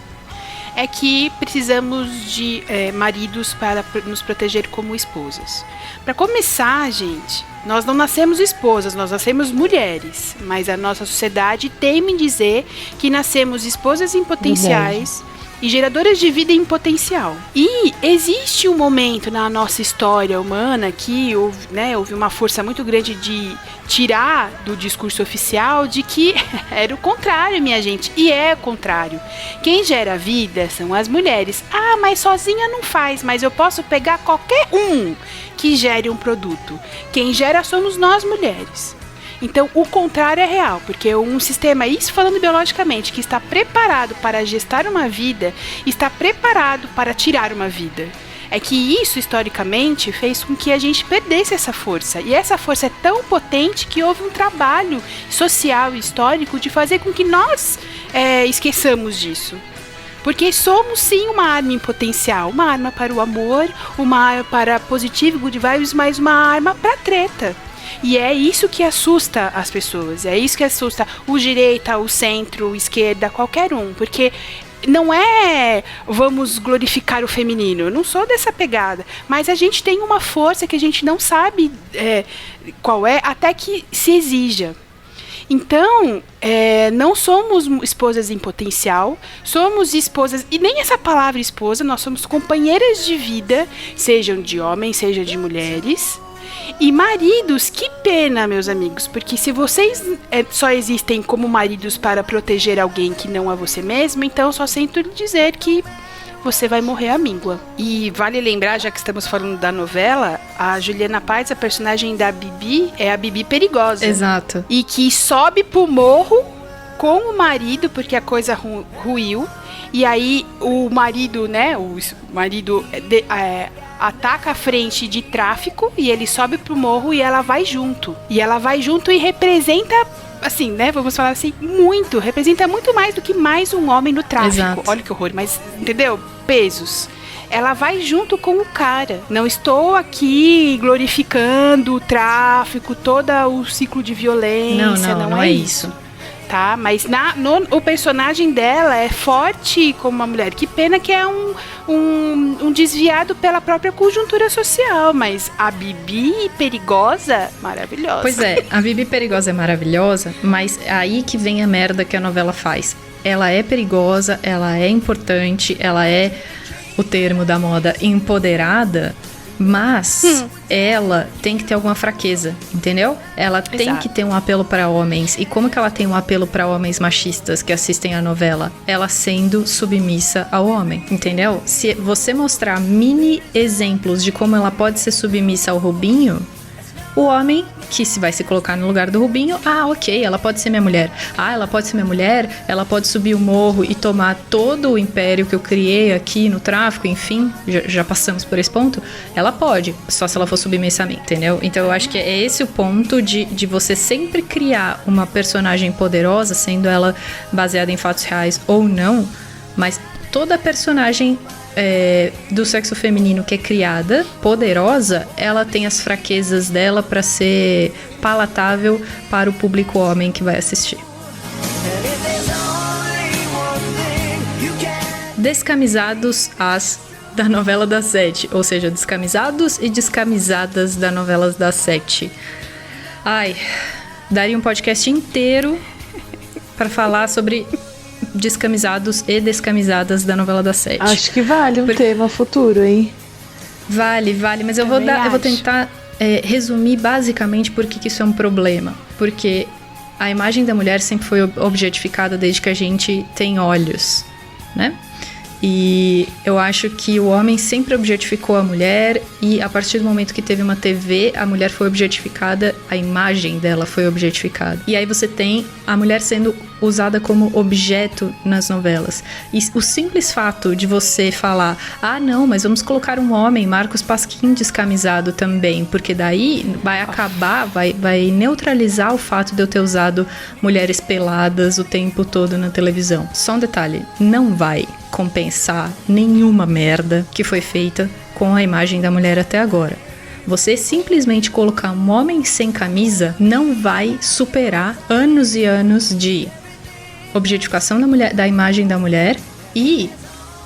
Speaker 2: é que precisamos de maridos para nos proteger como esposas. Para começar, gente, nós não nascemos esposas, nós nascemos mulheres. Mas a nossa sociedade teima em dizer que nascemos esposas em potenciais e geradoras de vida em potencial. E existe um momento na nossa história humana que houve uma força muito grande de tirar do discurso oficial de que era o contrário, minha gente. E é o contrário. Quem gera vida são as mulheres. Mas sozinha não faz, mas eu posso pegar qualquer um que gere um produto. Quem gera somos nós, mulheres. Então, o contrário é real, porque um sistema, isso falando biologicamente, que está preparado para gestar uma vida, está preparado para tirar uma vida. É que isso, historicamente, fez com que a gente perdesse essa força. E essa força é tão potente que houve um trabalho social e histórico de fazer com que nós esqueçamos disso. Porque somos, sim, uma arma em potencial. Uma arma para o amor, uma arma para positivo, good vibes, mas uma arma para treta. E é isso que assusta as pessoas. É isso que assusta o direita, o centro, o esquerda, qualquer um. Porque não é vamos glorificar o feminino, eu não sou dessa pegada, mas a gente tem uma força que a gente não sabe qual é, até que se exija. Então, não somos esposas em potencial, somos esposas, e nem essa palavra esposa, nós somos companheiras de vida, sejam de homens, sejam de mulheres. E maridos, que pena, meus amigos, porque se vocês só existem como maridos para proteger alguém que não é você mesmo, então só sinto lhe dizer que você vai morrer à míngua. E vale lembrar, já que estamos falando da novela, a Juliana Paz, a personagem da Bibi, é a Bibi perigosa.
Speaker 1: Exato.
Speaker 2: E que sobe pro morro com o marido, porque a coisa ruiu, e aí o marido, né, ataca a frente de tráfico e ele sobe pro morro e ela vai junto. E ela vai junto e representa, assim, né, vamos falar assim, representa muito mais do que mais um homem no tráfico.
Speaker 1: Exato.
Speaker 2: Olha que horror, mas, entendeu? Pesos. Ela vai junto com o cara. Não estou aqui glorificando o tráfico, todo o ciclo de violência, não é isso. Tá? Mas o personagem dela é forte como uma mulher. Que pena que é um desviado pela própria conjuntura social. Mas a Bibi perigosa, maravilhosa.
Speaker 1: Pois é, a Bibi perigosa é maravilhosa, mas é aí que vem a merda que a novela faz. Ela é perigosa, ela é importante, ela é, o termo da moda, empoderada, mas ela tem que ter alguma fraqueza, entendeu? Ela tem que ter um apelo para homens. E como que ela tem um apelo para homens machistas que assistem a novela? Ela sendo submissa ao homem, entendeu? Se você mostrar mini exemplos de como ela pode ser submissa ao Rubinho, o homem que vai se colocar no lugar do Rubinho, ok, ela pode ser minha mulher. Ela pode ser minha mulher, ela pode subir o morro e tomar todo o império que eu criei aqui no tráfico, enfim, já passamos por esse ponto. Ela pode, só se ela for submissa a mim, entendeu? Então eu acho que é esse o ponto de você sempre criar uma personagem poderosa, sendo ela baseada em fatos reais ou não, mas toda personagem do sexo feminino que é criada, poderosa, ela tem as fraquezas dela para ser palatável para o público homem que vai assistir. Descamisados da novela das 7, ou seja, descamisados e descamisadas da novela das 7. Ai, daria um podcast inteiro para falar sobre descamisados e descamisadas da novela das 7.
Speaker 4: Acho que vale um tema futuro, hein?
Speaker 1: Vale, mas eu vou tentar resumir basicamente por que isso é um problema. Porque a imagem da mulher sempre foi objetificada desde que a gente tem olhos, né? E eu acho que o homem sempre objetificou a mulher, e a partir do momento que teve uma TV, a mulher foi objetificada, a imagem dela foi objetificada. E aí você tem a mulher sendo usada como objeto nas novelas. E o simples fato de você falar, não, mas vamos colocar um homem, Marcos Pasquim, descamisado também, porque daí vai acabar, vai neutralizar o fato de eu ter usado mulheres peladas o tempo todo na televisão. Só um detalhe, não vai compensar nenhuma merda que foi feita com a imagem da mulher até agora. Você simplesmente colocar um homem sem camisa não vai superar anos e anos de objetificação da imagem da mulher, e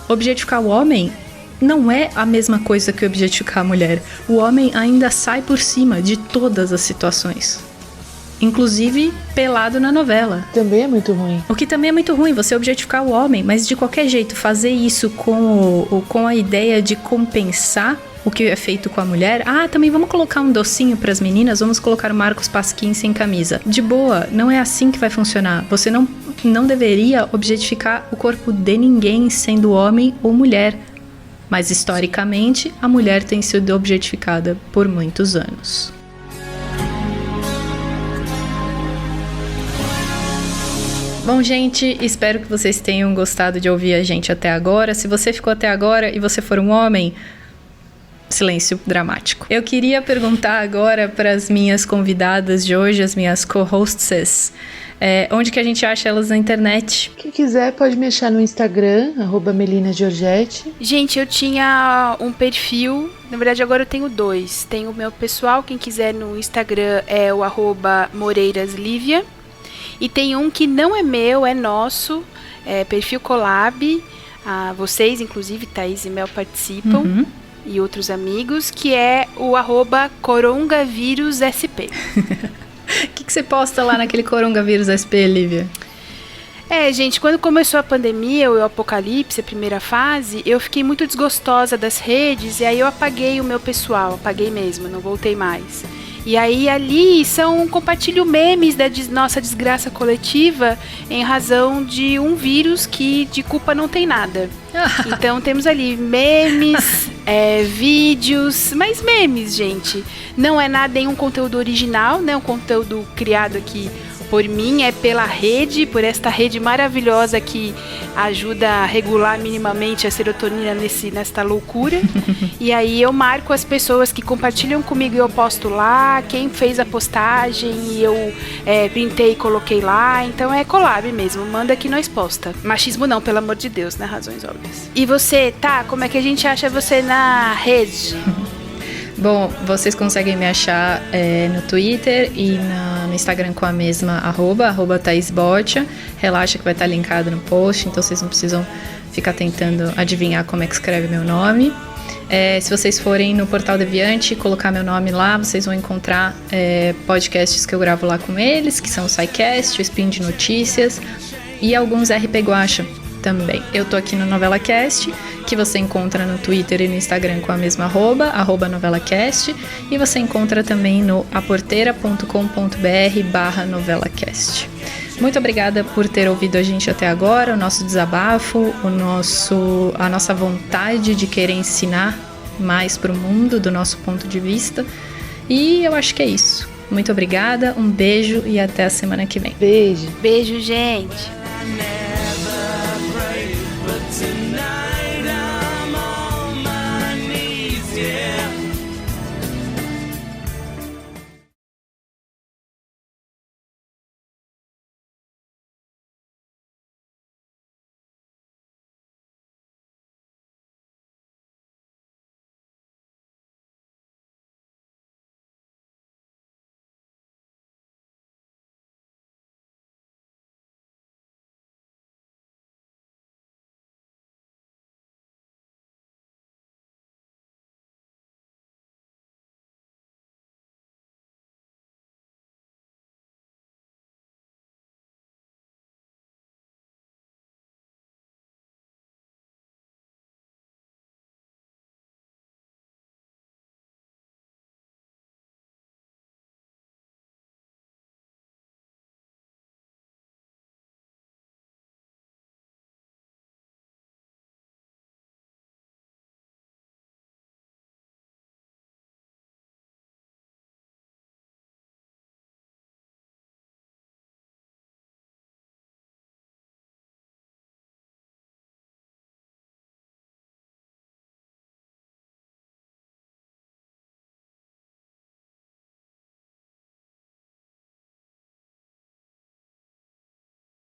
Speaker 1: objetificar o homem não é a mesma coisa que objetificar a mulher. O homem ainda sai por cima de todas as situações, inclusive pelado na novela.
Speaker 4: Também é muito ruim.
Speaker 1: O que também é muito ruim, você objetificar o homem, mas de qualquer jeito fazer isso com a ideia de compensar o que é feito com a mulher. Também vamos colocar um docinho pras meninas, vamos colocar o Marcos Pasquim sem camisa. De boa, não é assim que vai funcionar. Você não deveria objetificar o corpo de ninguém, sendo homem ou mulher. Mas historicamente, a mulher tem sido objetificada por muitos anos. Bom, gente, espero que vocês tenham gostado de ouvir a gente até agora. Se você ficou até agora e você for um homem, silêncio dramático. Eu queria perguntar agora para as minhas convidadas de hoje, as minhas co-hostesses, onde que a gente acha elas na internet?
Speaker 4: Quem quiser pode me achar no Instagram, @MelinaGiorgetti.
Speaker 2: Gente, eu tinha um perfil, na verdade agora eu tenho 2. Tem o meu pessoal, quem quiser no Instagram é o @MoreirasLívia. E tem um que não é meu, é nosso, perfil Collab. Vocês, inclusive, Thaís e Mel participam, e outros amigos, que é o @CorongaVírusSP.
Speaker 1: O que você posta lá naquele Coronavírus SP, Lívia?
Speaker 2: Gente, quando começou a pandemia, o apocalipse, a primeira fase, eu fiquei muito desgostosa das redes e aí eu apaguei o meu pessoal, apaguei mesmo, não voltei mais. E aí ali compartilho memes da nossa desgraça coletiva em razão de um vírus que de culpa não tem nada. Então temos ali memes, vídeos, mas memes, gente. Não é nenhum conteúdo original, né? Um conteúdo criado aqui por mim, é pela rede, por esta rede maravilhosa que ajuda a regular minimamente a serotonina nesta loucura. E aí eu marco as pessoas que compartilham comigo e eu posto lá, quem fez a postagem e eu printei e coloquei lá. Então é collab mesmo, manda que nós posta. Machismo não, pelo amor de Deus, né? Razões óbvias. E você, como é que a gente acha você na rede?
Speaker 1: Bom, vocês conseguem me achar no Twitter e no Instagram com a mesma @ @ThaisBotia. Relaxa que vai estar linkado no post, então vocês não precisam ficar tentando adivinhar como é que escreve meu nome. Se vocês forem no Portal Deviante e colocar meu nome lá, vocês vão encontrar podcasts que eu gravo lá com eles, que são o SciCast, o Spin de Notícias e alguns RP Guacha também. Eu tô aqui no NovelaCast, que você encontra no Twitter e no Instagram com a mesma @ NovelaCast, e você encontra também no aporteira.com.br/NovelaCast. Muito obrigada por ter ouvido a gente até agora, o nosso desabafo, a nossa vontade de querer ensinar mais pro mundo do nosso ponto de vista. E eu acho que é isso. Muito obrigada, um beijo e até a semana que vem.
Speaker 4: Beijo.
Speaker 2: Beijo, gente.